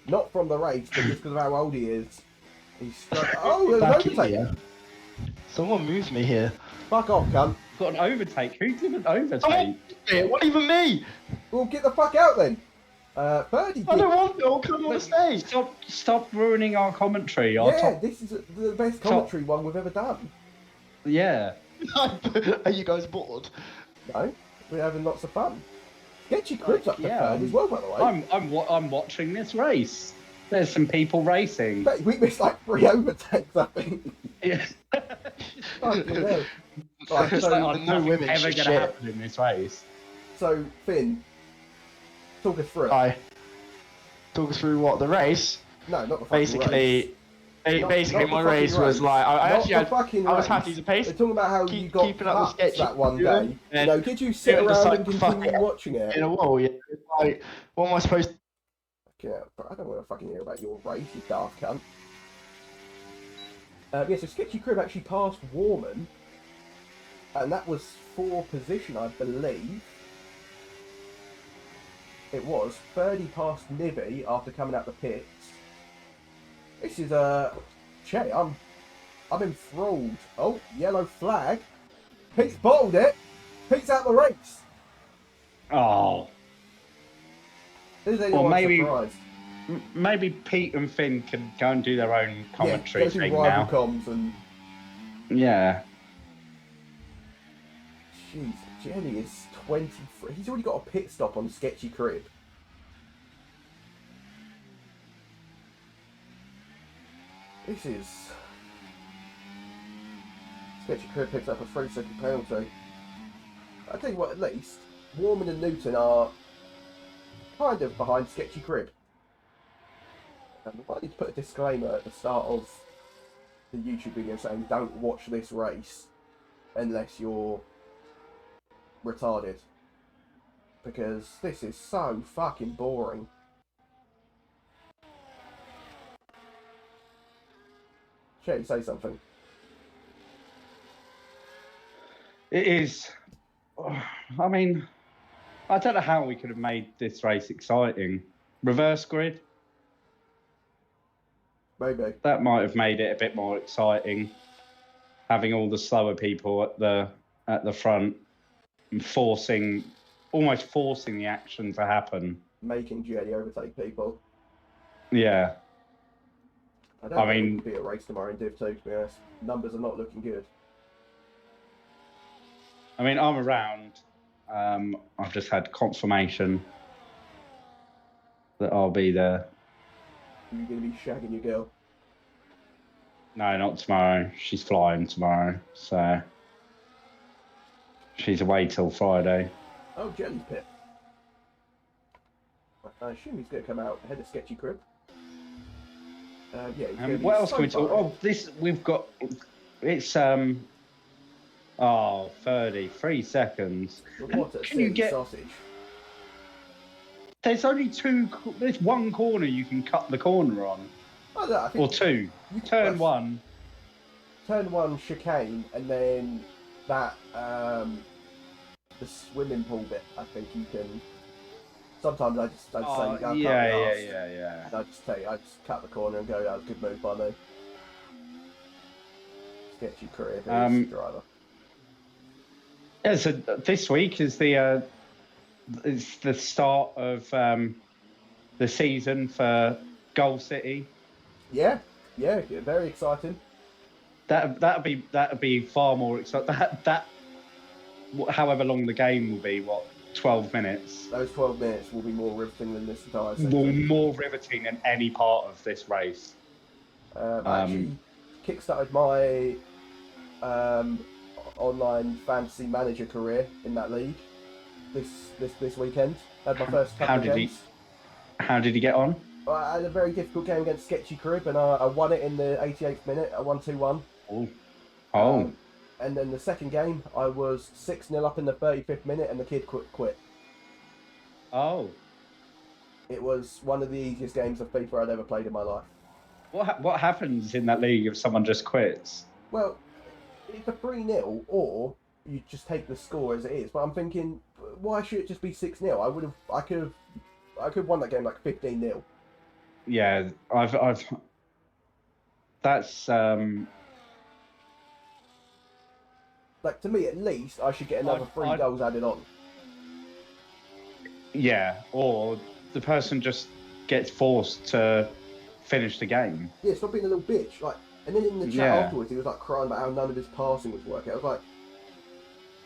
S3: Not from the race, but just because of how old he is. He's struggling. Oh, there's an overtake.
S4: Here. Someone moved me here.
S3: Fuck off, cunt.
S1: Got an overtake. Who did an overtake?
S4: It wasn't even me.
S3: Well, get the fuck out then. Birdie
S4: I
S3: did.
S4: don't want to. Come on the stage.
S1: Stop ruining our commentary.
S3: Yeah, this is the best commentary one we've ever done.
S1: Yeah.
S4: Are you guys bored?
S3: No, we're having lots of fun. Get your cribs up to
S1: yeah,
S3: third as well, by the way.
S1: I'm watching this race. There's some people racing.
S3: But we missed like 3 overtakes, I think.
S1: Yeah.
S3: Fucking hell. Right,
S1: It's
S3: so,
S1: like,
S4: no
S1: nothing
S4: women,
S1: ever
S4: shit.
S1: going to happen in this race.
S3: so, Finn, talk us through it.
S4: Hi. Talk us through what the race.
S3: No, not the fucking race.
S4: Basically,
S3: Not the
S4: my
S3: fucking
S4: race was like I
S3: Not
S4: actually
S3: the
S4: had,
S3: fucking
S4: I was
S3: race.
S4: happy to pace.
S3: We're talking about how you got
S4: keeping up the
S3: cuts
S4: sketchy
S3: that one day.
S4: and
S3: Did you sit
S4: it was
S3: around
S4: like,
S3: and
S4: fuck
S3: continue
S4: it.
S3: watching it?
S4: in a wall. Yeah, like what am I supposed to?
S3: Yeah, but I don't want to fucking hear about your race, you daft cunt. Yeah, so Sketchy Crib actually passed Warman, and that was for position, I believe. It was. Birdie passed Nivy after coming out the pits. This is Che, I'm enthralled. Oh, yellow flag. Pete's bottled it. Pete's out the race.
S1: Oh.
S3: Is anyone
S1: maybe-
S3: surprised?
S1: Maybe Pete and Finn can go and do their own commentary
S3: yeah, go
S1: thing
S3: to
S1: now.
S3: rival comms and
S1: Yeah.
S3: jeez, Jenny is 23. He's already got a pit stop on Sketchy Crib. This is Sketchy Crib picks up a 3-second penalty. I tell you what, at least Warman and Newton are kind of behind Sketchy Crib. And I need to put a disclaimer at the start of the YouTube video saying don't watch this race unless you're retarded. Because this is so fucking boring. Shay, say something.
S1: It is. I mean, I don't know how we could have made this race exciting. Reverse grid,
S3: Maybe.
S1: that might have made it a bit more exciting. Having all the slower people at the front and almost forcing the action to happen.
S3: Making Jetty overtake people.
S1: Yeah.
S3: I don't think it could be a race tomorrow in Div 2, to be honest. Numbers are not looking good.
S1: I mean, I'm around. I've just had confirmation that I'll be there.
S3: You're going to be shagging your girl.
S1: No, not tomorrow. She's flying tomorrow, so she's away till Friday.
S3: Oh, Jelly's pit. I assume he's going to come out ahead of Sketchy Crib. Yeah. He's gonna be
S1: What else
S3: so
S1: can we talk?
S3: far
S1: Oh, we've got. It's 3 seconds.
S3: ahead. What a
S1: Can you
S3: silly
S1: get?
S3: sausage.
S1: There's only there's one corner you can cut the corner on,
S3: Oh, no, I think
S1: or two.
S3: you
S1: Turn
S3: press
S1: one.
S3: Turn one chicane, and then that the swimming pool bit. I think you can. Sometimes I just say, "I'll cut
S1: yeah.
S3: And I just cut the corner and go, that was a good move by me. Sketchy career, driver.
S1: Yeah, so this week is the start of the season for Goal City.
S3: Yeah, very exciting.
S1: That'd be far more exciting. However long the game will be, 12 minutes.
S3: Those 12 minutes will be more riveting than this entire season.
S1: More riveting than any part of this race.
S3: I actually kickstarted my online fantasy manager career in that league this weekend. Had my first couple of games.
S1: How did he get on?
S3: I had a very difficult game against Sketchy Crib, and I won it in the 88th minute. I won 2-1.
S1: Oh.
S3: And then the second game, I was 6-0 up in the 35th minute, and the kid quit.
S1: Oh.
S3: It was one of the easiest games of FIFA I'd ever played in my life.
S1: What happens in that league if someone just quits?
S3: Well, it's a 3-0, or you just take the score as it is. But I'm thinking, why should it just be 6-0? I could have won that game like 15-0.
S1: Yeah, I've. That's
S3: Like, to me, at least I should get another 3 goals added on.
S1: yeah, or the person just gets forced to finish the game.
S3: Yeah, stop being a little bitch. Like, and then in the chat afterwards, he was like crying about how none of his passing was working. I was like,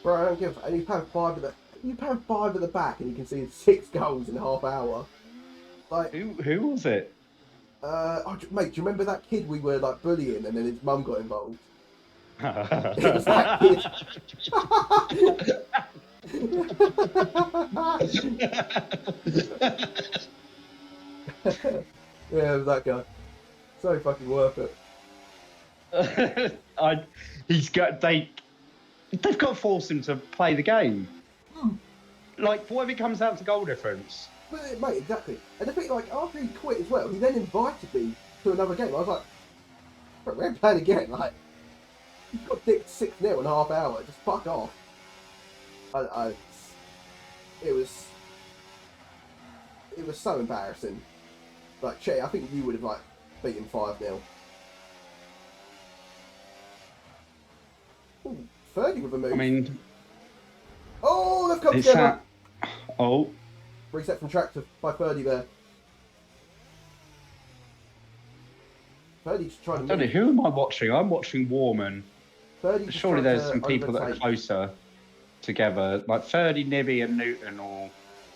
S3: bro, I don't give. And you pound 5 at the back, and you can see 6 goals in half hour. Like,
S1: Who was it?
S3: Mate, do you remember that kid we were like bullying, and then his mum got involved? It was that kid. Yeah, it was that guy. So fucking worth it.
S1: They've got to force him to play the game. Like, what if it comes down to goal difference?
S3: But, mate, exactly. And the thing, like, after he quit as well, he then invited me to another game. I was like, bro, we're playing again. Like, you got dicked 6-0 in half hour. Just fuck off. It was so embarrassing. Like, Che, I think you would have, like, beaten 5-0. Ooh, 30 with a move.
S1: I mean,
S3: oh, they've come together.
S1: Oh,
S3: Reset from track by 30 there. 30's trying to
S1: I don't know, who am I watching? I'm watching Warman.
S3: 30's
S1: Surely
S3: trying
S1: there's
S3: to
S1: some people that are
S3: overtake.
S1: closer together. Like 30, Nibby and Newton all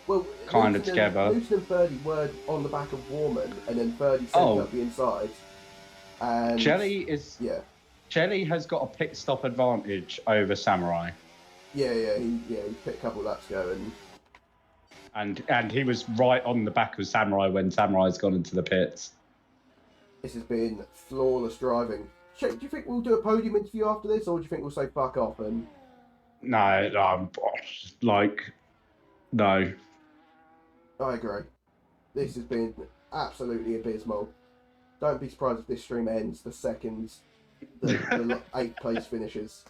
S3: Well,
S1: kind of
S3: Luton
S1: together.
S3: Luton and 30 were on the back of Warman, and then 30 sent up the inside. And
S1: Jelly has got a pit stop advantage over Samurai.
S3: Yeah, he picked a couple of laps ago,
S1: And he was right on the back of Samurai when Samurai's gone into the pits.
S3: this has been flawless driving. Do you think we'll do a podium interview after this, or do you think we'll say fuck off and...
S1: No, no.
S3: I agree. This has been absolutely abysmal. Don't be surprised if this stream ends the second the 8th place finishes.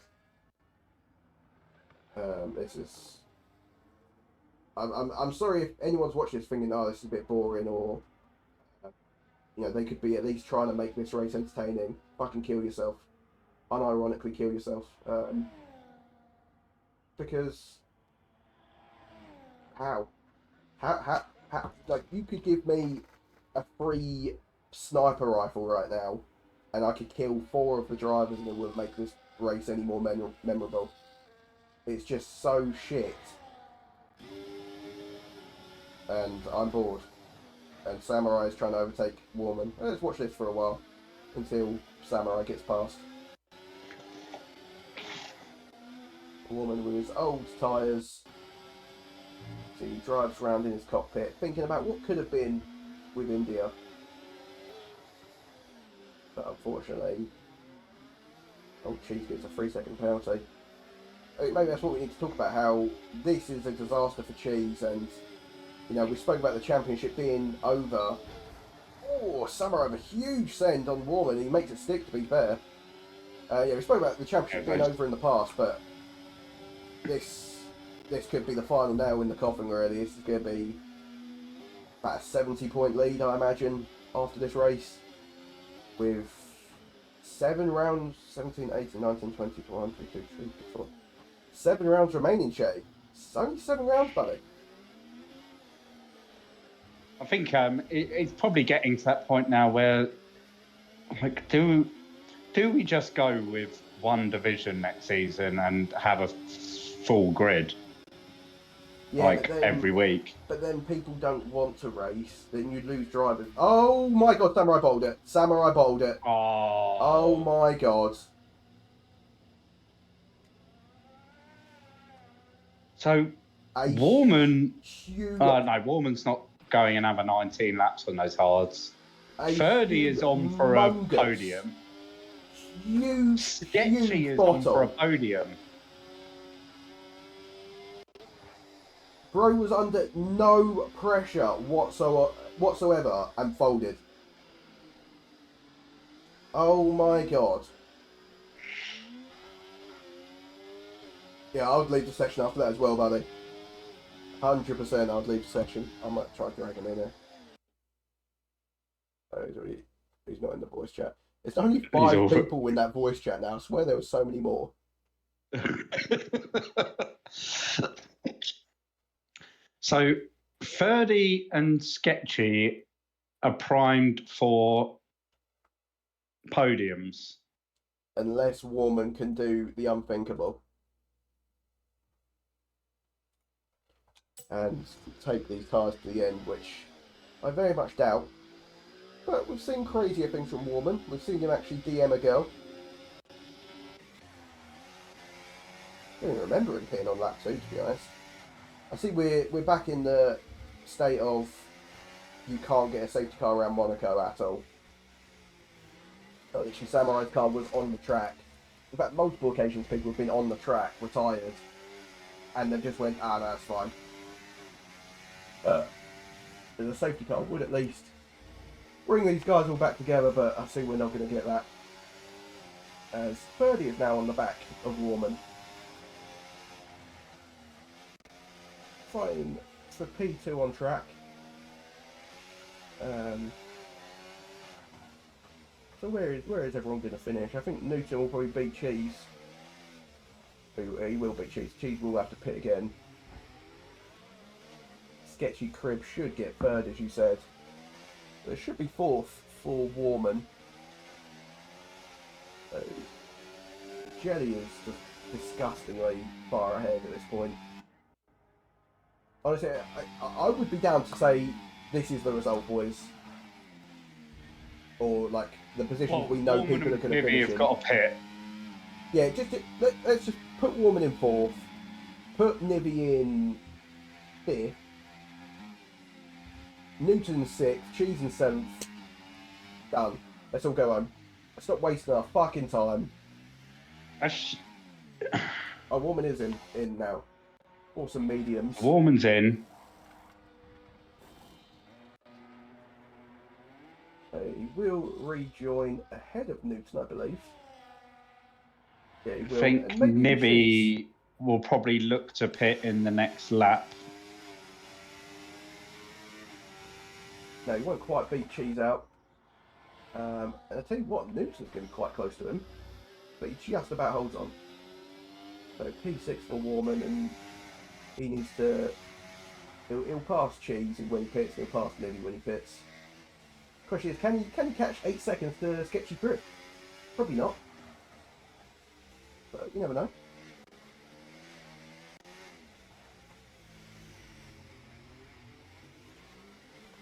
S3: This is... I'm sorry if anyone's watching this thinking, oh, this is a bit boring, or they could be at least trying to make this race entertaining. Fucking kill yourself. Unironically kill yourself. Because how? Like, you could give me a free sniper rifle right now, and I could kill 4 of the drivers, and it wouldn't make this race any more memorable. It's just so shit. And I'm bored. And Samurai is trying to overtake Warman. Let's watch this for a while until Samurai gets past. Warman with his old tyres. So he drives around in his cockpit, thinking about what could have been with India. But unfortunately, Cheese gets a 3-second penalty. Maybe that's what we need to talk about, how this is a disaster for Cheese, and we spoke about the championship being over. Oh, Samurai with a huge send on Warman. He makes it stick, to be fair. We spoke about the championship being over in the past, but this could be the final nail in the coffin, really. This is going to be about a 70-point lead, I imagine, after this race. With 7 rounds, 17, 18, 19, 20, 21, 22, 23, 24. 7 rounds remaining, Shay. It's only 7 rounds, buddy.
S1: I think it's probably getting to that point now where, like, do we just go with one division next season and have a full grid, every week? But
S3: then people don't want to race. Then you lose drivers. Oh my god, Samurai bowled it. Samurai bowled it. Oh my god.
S1: So, Warman... no, Warman's not going another 19 laps on those hards. 30 is on for a podium. Sketchy is on for a podium.
S3: Bro was under no pressure whatsoever and folded. Oh my god. Yeah, I would leave the session after that as well, buddy. 100% I would leave the session. I might try to drag him in there. Oh, he's not in the voice chat. It's only 5 people in that voice chat now. I swear there were so many more.
S1: So, Ferdy and Sketchy are primed for podiums.
S3: Unless Warman can do the unthinkable. And take these cars to the end, which I very much doubt. But we've seen crazier things from Warman. We've seen him actually DM a girl. I don't even remember him being on lap 2, to be honest. I see we're back in the state of you can't get a safety car around Monaco at all. Literally, Samurai's car was on the track. In fact, multiple occasions people have been on the track, retired, and then just went, no, that's fine. The safety car would at least bring these guys all back together, but I see we're not going to get that. As Ferdy is now on the back of Warman. Fighting for P2 on track. So where is everyone going to finish? I think Newton will probably beat Cheese. He will beat Cheese. Cheese will have to pit again. Sketchy Crib should get third, as you said. There should be fourth for Warman. Jelly is just disgustingly far ahead at this point. Honestly, I would be down to say this is the result, boys. Or like the positions we know people are going to finish in.
S1: You've got a pit.
S3: Yeah, let's just put Warman in fourth. Put Nibby in fifth. Newton 6th, Cheese in 7th. Done. Let's all go home. Let's not wasting our fucking time. Oh, Warman is in now. Awesome mediums.
S1: Warman's in.
S3: He will rejoin ahead of Newton, I believe. Yeah, he will.
S1: I think Nibby will probably look to pit in the next lap.
S3: No, he won't quite beat Cheese out. And I tell you what, Newton's getting quite close to him, but he just about holds on. So P6 for Warman, and he needs to. He'll pass Cheese when he pits. He'll pass Nibby when he pits. Question is, can you catch 8 seconds to Sketchy Grip? Probably not, but you never know.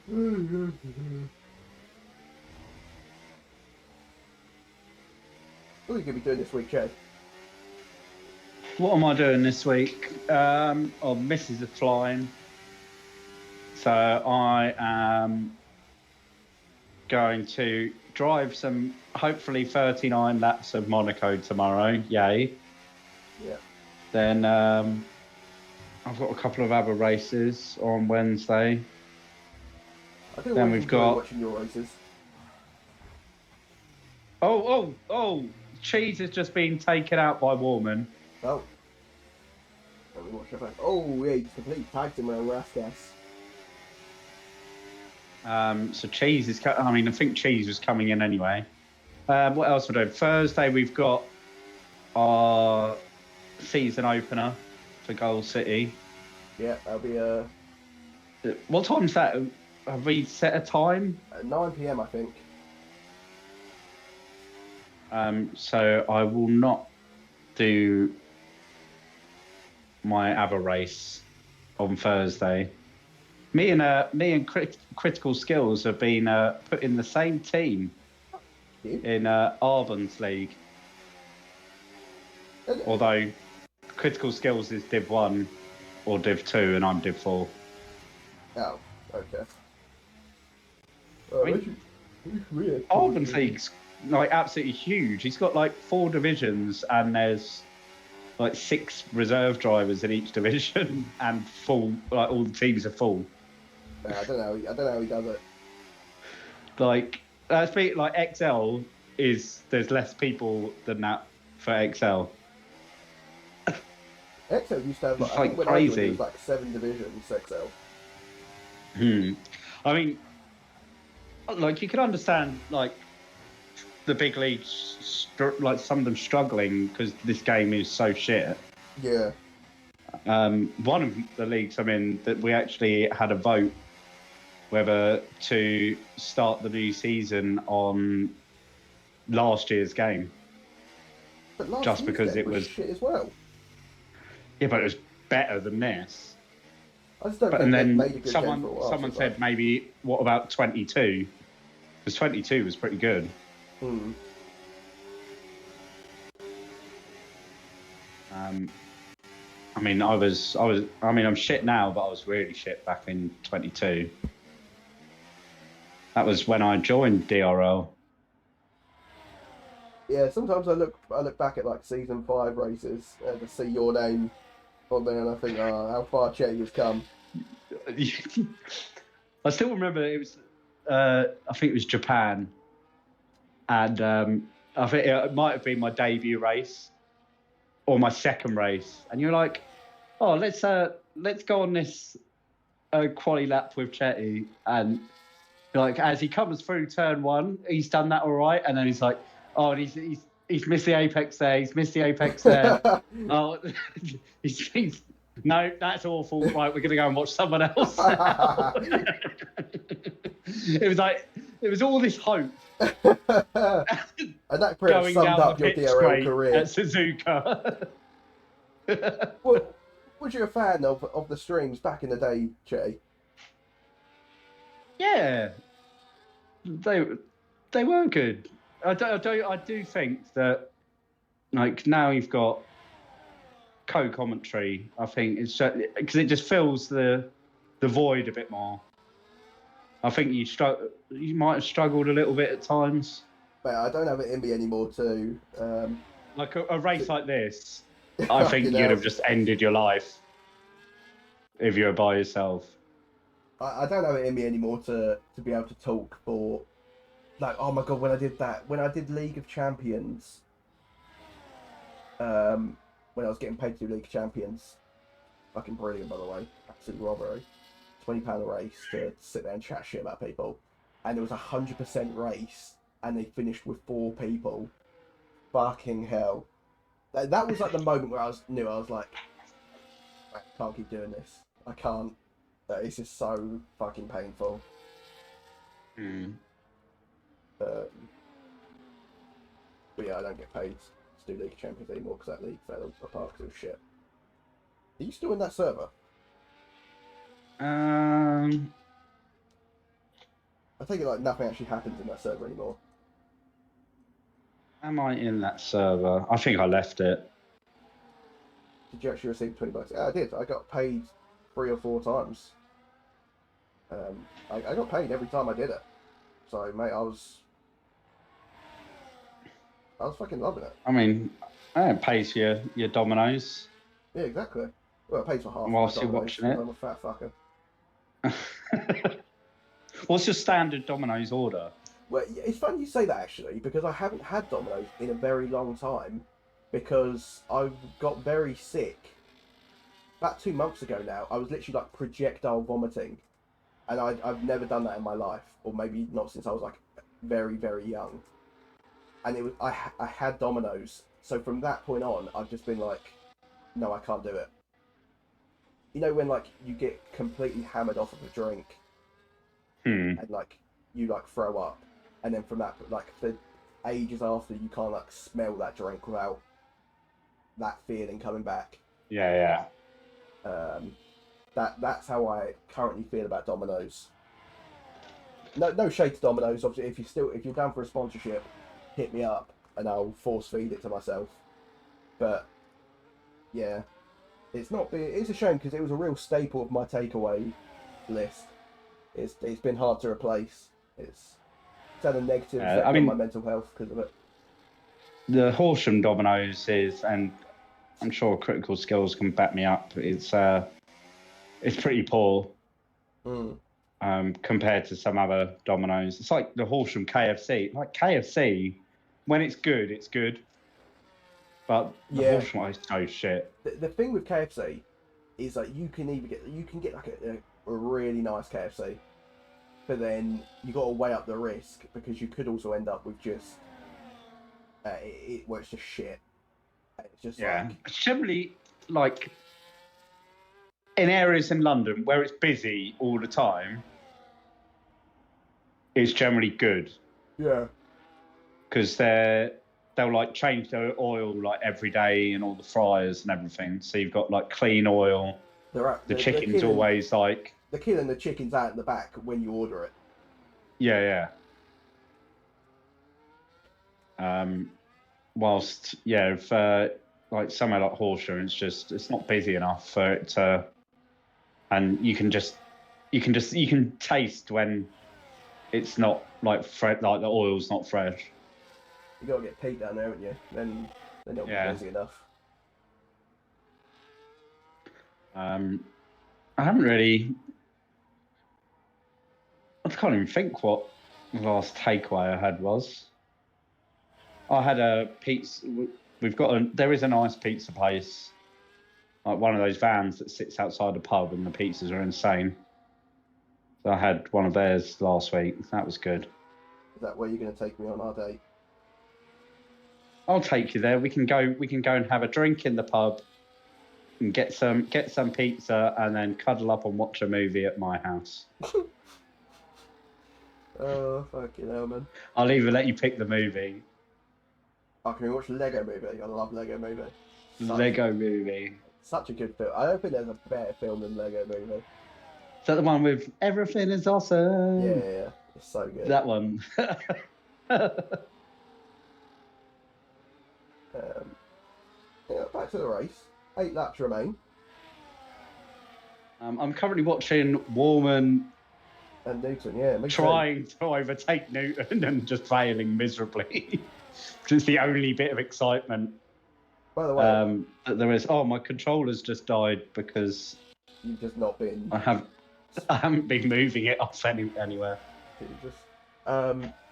S3: What are you going to be doing this week, Chad?
S1: What am I doing this week? Missus is flying. So I am going to drive some, hopefully 39 laps of Monaco tomorrow. Yay.
S3: Yeah.
S1: Then I've got a couple of other races on Wednesday.
S3: I do
S1: Then we've got
S3: watching your races.
S1: Oh! Cheese has just been taken out by Warman.
S3: Oh. Let me watch your back. Oh, yeah, he's completely tagged him around Raskas.
S1: So Cheese is. I think Cheese was coming in anyway. What else we're doing? Thursday we've got our season opener for Goal City.
S3: Yeah, that'll be a.
S1: What time's that? Have we set a time?
S3: 9 PM, I think.
S1: So I will not do my other race on Thursday. Me and Critical Skills have been put in the same team in Arbon's League. Although Critical Skills is Div 1 or Div 2 and I'm Div 4.
S3: Oh, okay.
S1: Weird. Arbon's League's like absolutely huge. He's got like 4 divisions and there's like 6 reserve drivers in each division and full, like all the teams are full.
S3: Yeah, I don't know. I don't know how he does it.
S1: Like like XL there's less people than that for XL.
S3: XL used to have
S1: It's
S3: I
S1: like
S3: think when
S1: crazy.
S3: I joined, it was like 7 divisions XL.
S1: I mean, like you can understand like the big leagues, like some of them struggling because this game is so shit.
S3: Yeah.
S1: One of the leagues I'm in, that we actually had a vote whether to start the new season on last year's game.
S3: But last
S1: Just
S3: year's
S1: because
S3: game
S1: it was
S3: shit as well.
S1: Yeah, but it was better than this.
S3: I just don't
S1: But
S3: think
S1: and
S3: they've made a
S1: then
S3: good game for a while.
S1: someone
S3: since
S1: said
S3: that.
S1: maybe what about 22? Because 22 was pretty good. I mean, I'm shit now, but I was really shit back in 22. That was when I joined DRL.
S3: Yeah, sometimes I look back at like season 5 races to see your name on there, and I think, oh, how far Chetty has come.
S1: I still remember it was, I think it was Japan, and I think it might have been my debut race or my second race, and you're like, oh, let's go on this quali lap with Chetty, and like as he comes through turn 1, he's done that all right, and then he's like, oh, and he's missed the apex there, he's missed the apex there. Oh, he's no, that's awful. Right, we're gonna go and watch someone else. It was all this hope.
S3: And that pretty much
S1: going
S3: summed
S1: down
S3: up
S1: the
S3: your
S1: pit
S3: DRL
S1: straight
S3: career.
S1: at Suzuka.
S3: Well, was you a fan of the streams back in the day, Chetty?
S1: Yeah, they were good. I do think that like now you've got co-commentary. I think it's because it just fills the void a bit more. I think you might have struggled a little bit at times.
S3: But I don't have it in me anymore too.
S1: Like a race like this, I think
S3: Fucking
S1: you'd
S3: hell.
S1: have just ended your life if you were by yourself.
S3: I don't have it in me anymore to be able to talk for, like, oh my god, when I did League of Champions, when I was getting paid to do League of Champions, fucking brilliant, by the way, absolute robbery, £20 a race to sit there and chat shit about people, and it was 100% race, and they finished with 4 people, fucking hell. That was like the moment where I was like, I can't keep doing this, I can't. This is so fucking painful. But yeah, I don't get paid to do League of Champions anymore because that league fell apart because it was shit. Are you still in that server? I take it like nothing actually happens in that server anymore.
S1: Am I in that server? I think I left it.
S3: Did you actually receive $20? Yeah, I did. I got paid 3 or 4 times. I got paid every time I did it. So, mate, I was fucking loving it.
S1: I mean, it pays your dominoes.
S3: Yeah, exactly. Well, it pays for half.
S1: Whilst
S3: my
S1: you're
S3: dominoes,
S1: watching it.
S3: I'm a fat fucker.
S1: What's your standard dominoes order?
S3: Well, it's funny you say that, actually, because I haven't had Domino's in a very long time, because I got very sick. About 2 months ago now, I was literally like projectile vomiting, and I've never done that in my life, or maybe not since I was like very, very young. And it was I had Domino's, so from that point on, I've just been like, no, I can't do it. You know when like you get completely hammered off of a drink, and like you like throw up, and then from that, like for ages after, you can't like smell that drink without that feeling coming back.
S1: Yeah.
S3: That's how I currently feel about Domino's. No shade to Domino's. Obviously, if you're down for a sponsorship, hit me up and I'll force feed it to myself. But yeah, it's a shame because it was a real staple of my takeaway list. It's been hard to replace. It's had a negative effect on my mental health because of it.
S1: The Horsham Dominoes is, and I'm sure critical skills can back me up. It's pretty poor compared to some other Domino's. It's like the horse from KFC. Like KFC, when it's good, it's good. But the horse from is so shit.
S3: The thing with KFC is like you can get like a really nice KFC, but then you got to weigh up the risk because you could also end up with just where it's just shit. It's just
S1: It's generally like in areas in London where it's busy all the time. It's generally good.
S3: Yeah.
S1: Because they'll like change their oil like every day and all the fryers and everything. So you've got like clean oil. The chicken's always like
S3: they're killing the chickens out in the back when you order it.
S1: Yeah. Whilst if like somewhere like Horsham, it's not busy enough for it to, and you can taste when it's not like fresh, like the oil's not fresh.
S3: You gotta get Pete down there, haven't you? Then it'll be busy enough.
S1: I haven't really. I can't even think what the last takeaway I had was. I had a pizza. There is a nice pizza place, like one of those vans that sits outside the pub, and the pizzas are insane. So I had one of theirs last week. That was good.
S3: Is that where you're going to take me on our date?
S1: I'll take you there. We can go and have a drink in the pub, and get some pizza, and then cuddle up and watch a movie at my house.
S3: Oh, fucking hell, man.
S1: I'll either let you pick the movie.
S3: Oh, can we watch Lego Movie? I love Lego Movie.
S1: Lego Movie.
S3: Such a good film. I don't think there's a better film than Lego Movie.
S1: Is that the one with everything is awesome?
S3: Yeah. It's so good.
S1: That one.
S3: Back to the race. 8 laps remain.
S1: I'm currently watching Warman
S3: And Newton,
S1: trying to overtake Newton and just failing miserably. Which is the only bit of excitement.
S3: By the way,
S1: that there is. Oh, my controller's just died because
S3: you've just not been.
S1: I haven't been moving it off anywhere.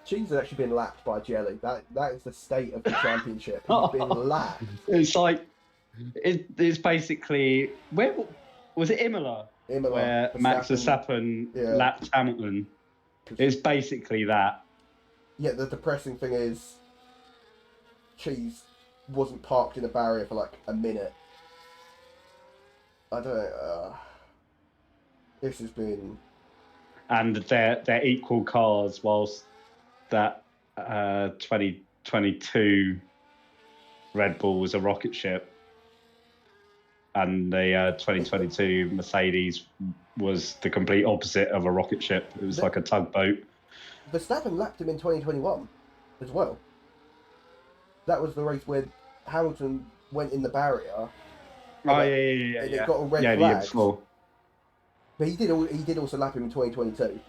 S3: Cheese has actually been lapped by Jelly. That is the state of the championship. He's been lapped.
S1: It's like it's basically where was it Imola where Max Verstappen lapped Hamilton. It's basically that.
S3: Yeah, the depressing thing is Cheese wasn't parked in a barrier for like a minute. I don't know. This has been.
S1: And they're equal cars, whilst that 2022 Red Bull was a rocket ship, and the 2022 Mercedes was the complete opposite of a rocket ship. It was like a tugboat.
S3: Verstappen lapped him in 2021 as well. That was the race where Hamilton went in the barrier.
S1: Oh yeah.
S3: It got a red flag. But he did also lap him in 2022.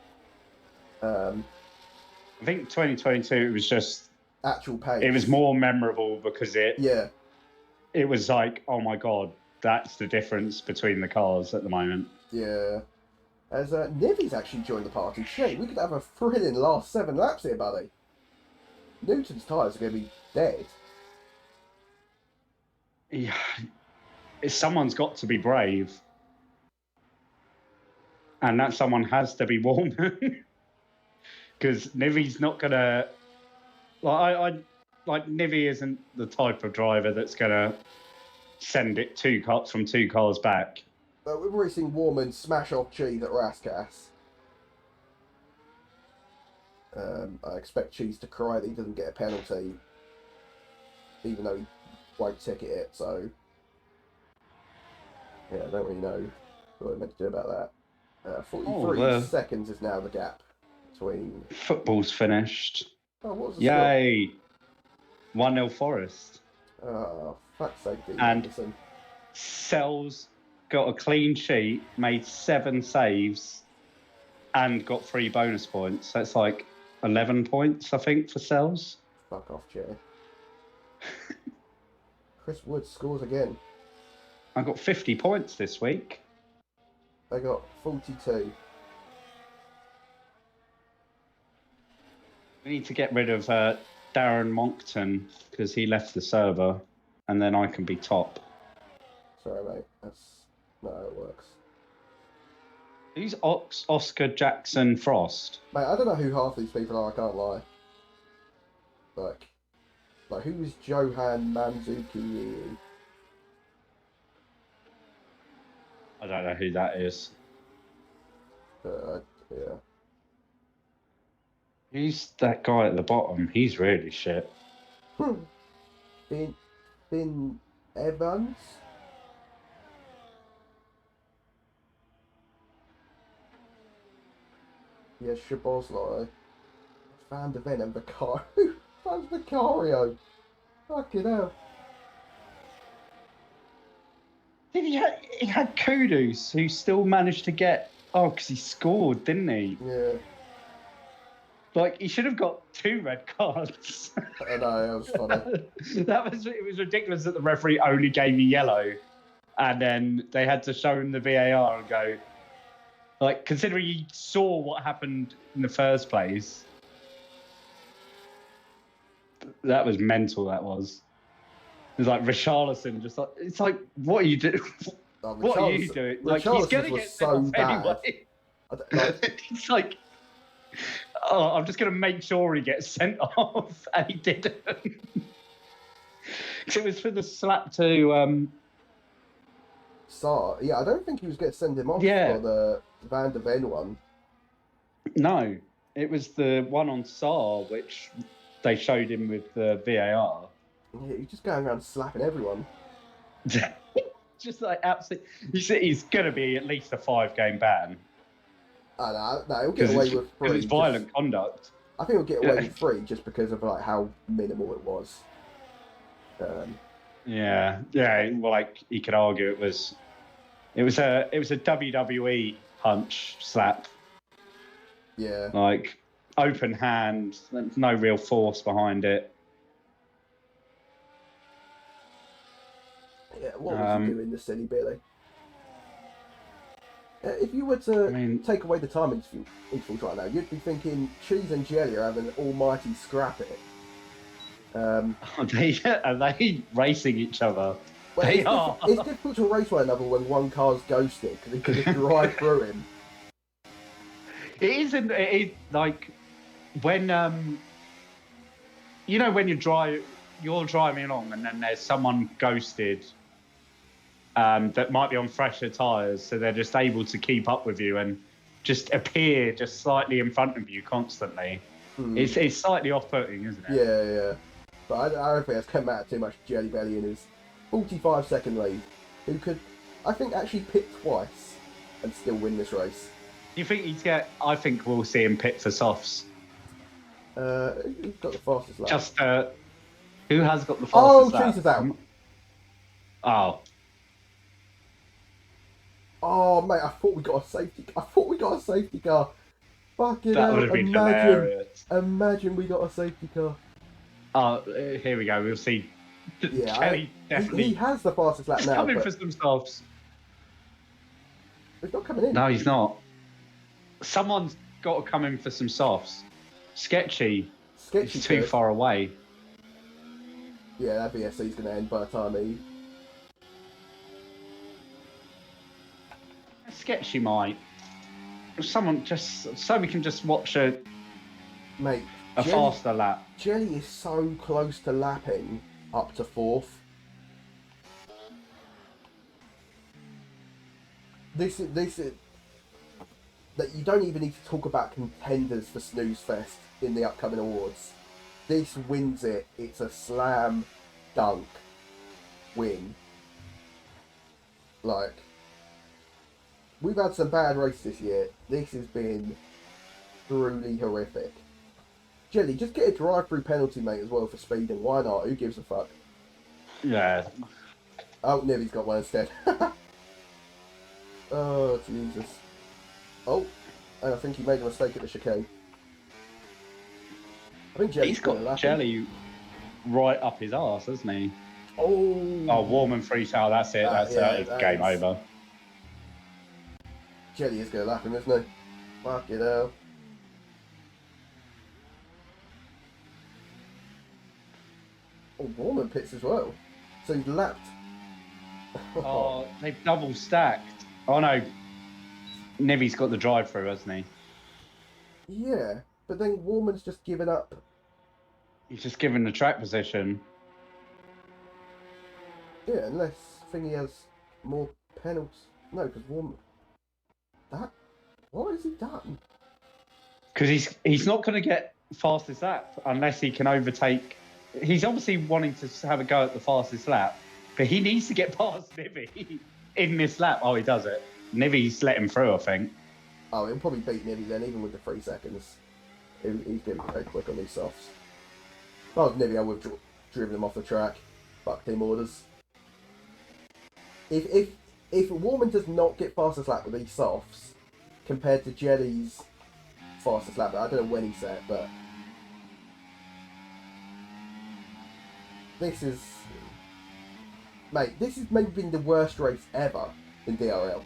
S3: I
S1: think 2022 it was just
S3: actual pace.
S1: It was more memorable because it was like, oh my god, that's the difference between the cars at the moment.
S3: Yeah. As Nivy's actually joined the party. Shit, we could have a thrilling last 7 laps here, buddy. Newton's tyres are going to be dead.
S1: Yeah. Someone's got to be brave. And that someone has to be Warman. Because Nivy's not going to... Like, Nivy isn't the type of driver that's going to send it from 2 cars back.
S3: We've already seen Warman smash off Cheese at Rascass. I expect Cheese to cry that he doesn't get a penalty, even though he won't ticket it, so... Yeah, I don't really know what I'm meant to do about that. 43 seconds is now the gap between...
S1: Football's finished.
S3: Oh, what was the
S1: Yay! 1-0 Forest.
S3: Oh, fuck's sake,
S1: and Sells got a clean sheet, made 7 saves, and got 3 bonus points. So it's like 11 points, I think, for Sells.
S3: Fuck off, Jay. Chris Wood scores again.
S1: I got 50 points this week.
S3: I got 42.
S1: We need to get rid of Darren Monkton because he left the server, and then I can be top.
S3: Sorry, mate. That's not how it works.
S1: Who's Oscar Jackson Frost?
S3: Mate, I don't know who half these people are, I can't lie. Like who is Johan Manzuki?
S1: I don't know who that is.
S3: Yeah.
S1: Who's that guy at the bottom? He's really shit.
S3: Finn Evans? Yeah, Shabozlai. Van der Ven and Vicario. That's Vicario. Fucking hell.
S1: He had Kudus, who still managed to get... Oh, because he scored, didn't he?
S3: Yeah.
S1: Like, he should have got 2 red cards.
S3: I know, that was funny.
S1: It was ridiculous that the referee only gave me yellow. And then they had to show him the VAR and go... Like, considering he saw what happened in the first place... That was mental, that was. It was like Richarlison, just like... It's like, what are you doing? What are you doing? Like, he's going to get
S3: so
S1: sent off anyway. It's like... Oh, I'm just going to make sure he gets sent off, and he didn't. Because it was for the slap to...
S3: Saar. Yeah, I don't think he was going to send him off for the Van der Ven one.
S1: No, it was the one on Saar, which they showed him with the VAR.
S3: Yeah, he's just going around slapping everyone.
S1: Just like absolutely... He's going to be at least a 5-game ban.
S3: No, he'll get away with 3.
S1: It's violent conduct.
S3: I think he'll get away with 3 just because of like how minimal it was.
S1: Yeah. Well, like he could argue it was a WWE punch slap.
S3: Yeah.
S1: Like open hand, no real force behind it.
S3: Yeah. What was he doing, the silly Billy? If you were to take away the time intervals right now, you'd be thinking Cheese and Jelly are having an almighty scrap at it.
S1: Are they racing each other?
S3: Well,
S1: They are.
S3: It's difficult to race one another when one car's ghosted because it can just drive through him.
S1: It isn't. It is like when you know when you're driving along and then there's someone ghosted. That might be on fresher tyres, so they're just able to keep up with you and just appear just slightly in front of you constantly. It's slightly off-putting, isn't it?
S3: Yeah. But I don't think that's come out too much. Jelly Belly in his 45-second lead, who could, I think, actually pit twice and still win this race.
S1: You think I think we'll see him pit for softs.
S3: Who's got the fastest lap?
S1: Just who has got the fastest lap?
S3: Cheese is out. Oh, mate, I thought we got a safety car. Fucking hell,
S1: That would have been hilarious.
S3: Imagine we got a safety car.
S1: Oh, here we go. We'll see.
S3: Yeah,
S1: Kelly definitely.
S3: He has the fastest lap
S1: He's
S3: now.
S1: coming
S3: But
S1: for some softs.
S3: he's not coming in.
S1: No, he's not. Someone's got to come in for some softs. Sketchy. He's too far away.
S3: Yeah, that BSC's going to end by the time he...
S1: Sketchy might. Someone just so we can just watch a faster lap.
S3: Jelly is so close to lapping up to 4th. This is that you don't even need to talk about contenders for Snooze Fest in the upcoming awards. This wins it. It's a slam dunk win. Like, we've had some bad races this year. This has been truly horrific. Jelly, just get a drive-through penalty, mate, as well for speeding. Why not? Who gives a fuck?
S1: Yeah.
S3: Oh, Nibby's got one instead. Oh, Jesus. Oh, and I think he made a mistake at the chicane. I think Jelly's
S1: He's got Jelly right up his arse, hasn't he?
S3: Oh,
S1: Warman freestyle. That's it. That's
S3: that
S1: game
S3: is-
S1: over.
S3: Jelly is going to lap him, isn't he? Fuck it hell. Oh, Warman pits as well. So he's lapped.
S1: Oh, they've double stacked. Oh no, Nivi's got the drive through, hasn't he?
S3: Yeah, but then Warman's just given up.
S1: He's just given the track position.
S3: Yeah, unless Thingy has more penalties. No, because Warman. That. What has he done?
S1: Because he's not going to get fastest lap unless he can overtake. He's obviously wanting to have a go at the fastest lap, but he needs to get past Nivi in this lap. Oh, he does it. Nivi's let him through, I think.
S3: Oh, he'll probably beat Nivi then, even with the 3 seconds. He's going to be very quick on these softs. If I was Nivi, I would have driven him off the track. Fuck team orders. If Warman does not get fastest lap with these softs, compared to Jelly's fastest lap, I don't know when he set, but this is, mate, this has maybe been the worst race ever in DRL.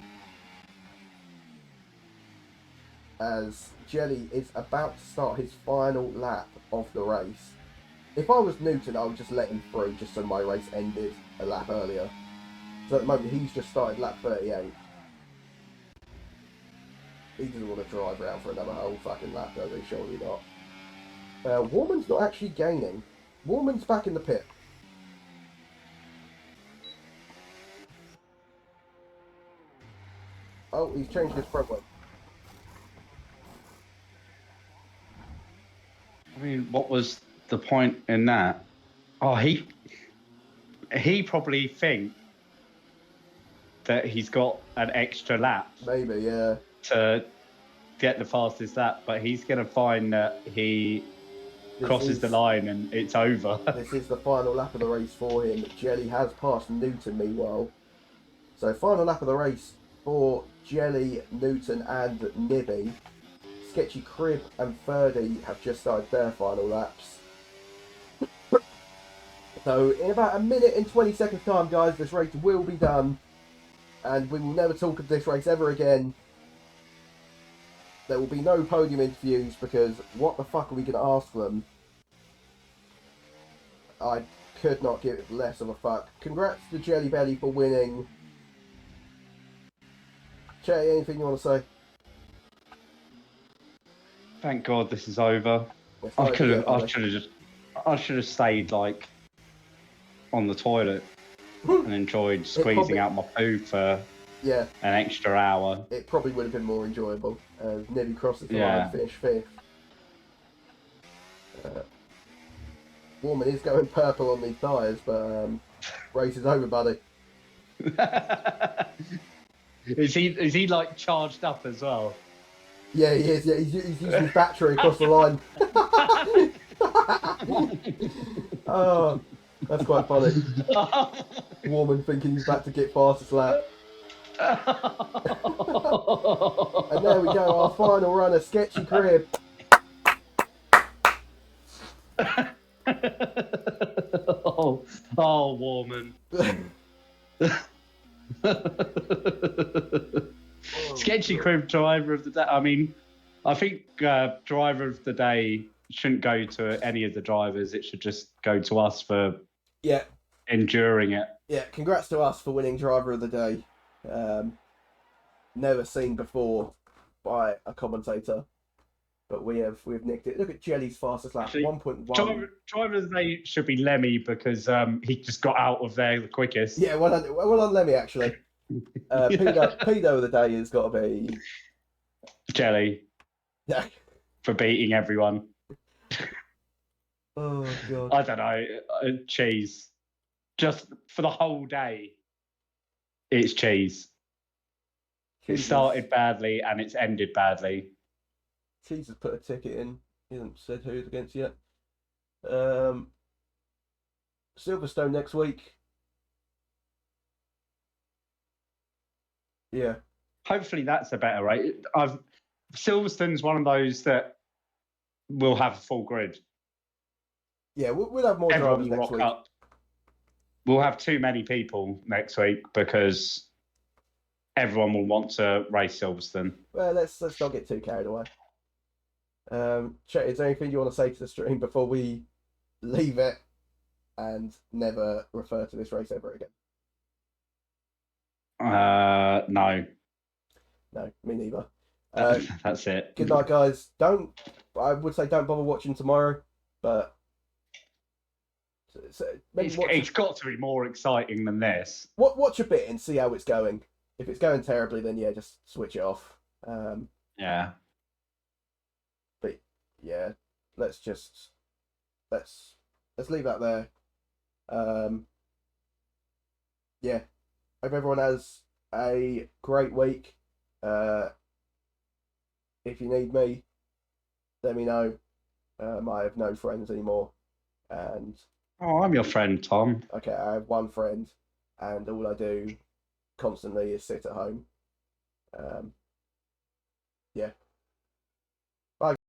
S3: As Jelly is about to start his final lap of the race. If I was Newton, I would just let him through just so my race ended a lap earlier. So at the moment, he's just started lap 38. He doesn't want to drive around for another whole fucking lap, does he? Surely not. Warman's not actually gaining. Warman's back in the pit. Oh, he's changed his front wing.
S1: I mean, what was the point in that? Oh, he probably think that he's got an extra lap
S3: Maybe, yeah.
S1: to get the fastest lap, but he's going to find that he crosses the line and it's over.
S3: This is the final lap of the race for him. Jelly has passed Newton, meanwhile. So final lap of the race for Jelly, Newton and Nibby. Sketchy Crib and Ferdy have just started their final laps. So in about a minute and 20 seconds time, guys, this race will be done. And we will never talk of this race ever again. There will be no podium interviews because what the fuck are we going to ask them? I could not give it less of a fuck. Congrats to Jelly Belly for winning. Chetty, anything you want to say?
S1: Thank God this is over. I should have stayed like on the toilet and enjoyed squeezing out my poo for
S3: an
S1: extra hour.
S3: It probably would have been more enjoyable. Nibby crosses the line
S1: Yeah.
S3: and finished 5th. Warman is going purple on these tyres, but race is over, buddy.
S1: Is he like charged up as well?
S3: Yeah, he is. Yeah, he's using his battery across the line. Oh, that's quite funny. Warman thinking he's about to get fastest lap. And there we go, our final runner, Sketchy Crib.
S1: Warman. Sketchy Crib driver of the day. I mean, I think driver of the day shouldn't go to any of the drivers. It should just go to us for enduring it.
S3: Yeah, congrats to us for winning driver of the day. Never seen before by a commentator, but we've nicked it. Look at Jelly's fastest lap, 1.1.
S1: Driver of the day should be Lemmy because he just got out of there the quickest.
S3: Yeah, well on Lemmy actually. Pedo of the day has got to be
S1: Jelly
S3: Yeah.
S1: for beating everyone.
S3: Oh god.
S1: I don't know. Cheese. Just for the whole day, it's cheese. It started badly and it's ended badly.
S3: Cheese has put a ticket in. He hasn't said who it's against yet. Silverstone next week. Yeah.
S1: Hopefully that's a better rate. Silverstone's one of those that will have a full grid.
S3: Yeah, we'll have more
S1: Everyone
S3: drivers
S1: will
S3: next
S1: rock
S3: week.
S1: up. we'll have too many people next week because everyone will want to race Silverstone.
S3: Well, let's not get too carried away. Chet, is there anything you want to say to the stream before we leave it and never refer to this race ever again?
S1: No.
S3: No, me neither.
S1: That's it.
S3: Good night, guys. I would say don't bother watching tomorrow, but maybe
S1: It's got to be more exciting than this.
S3: watch a bit and see how it's going. If it's going terribly, then yeah, just switch it off.
S1: Yeah.
S3: But yeah, let's leave that there. Yeah, hope everyone has a great week. If you need me, let me know. I have no friends anymore, and
S1: Oh, I'm your friend, Tom.
S3: okay, I have one friend, and all I do constantly is sit at home. Yeah.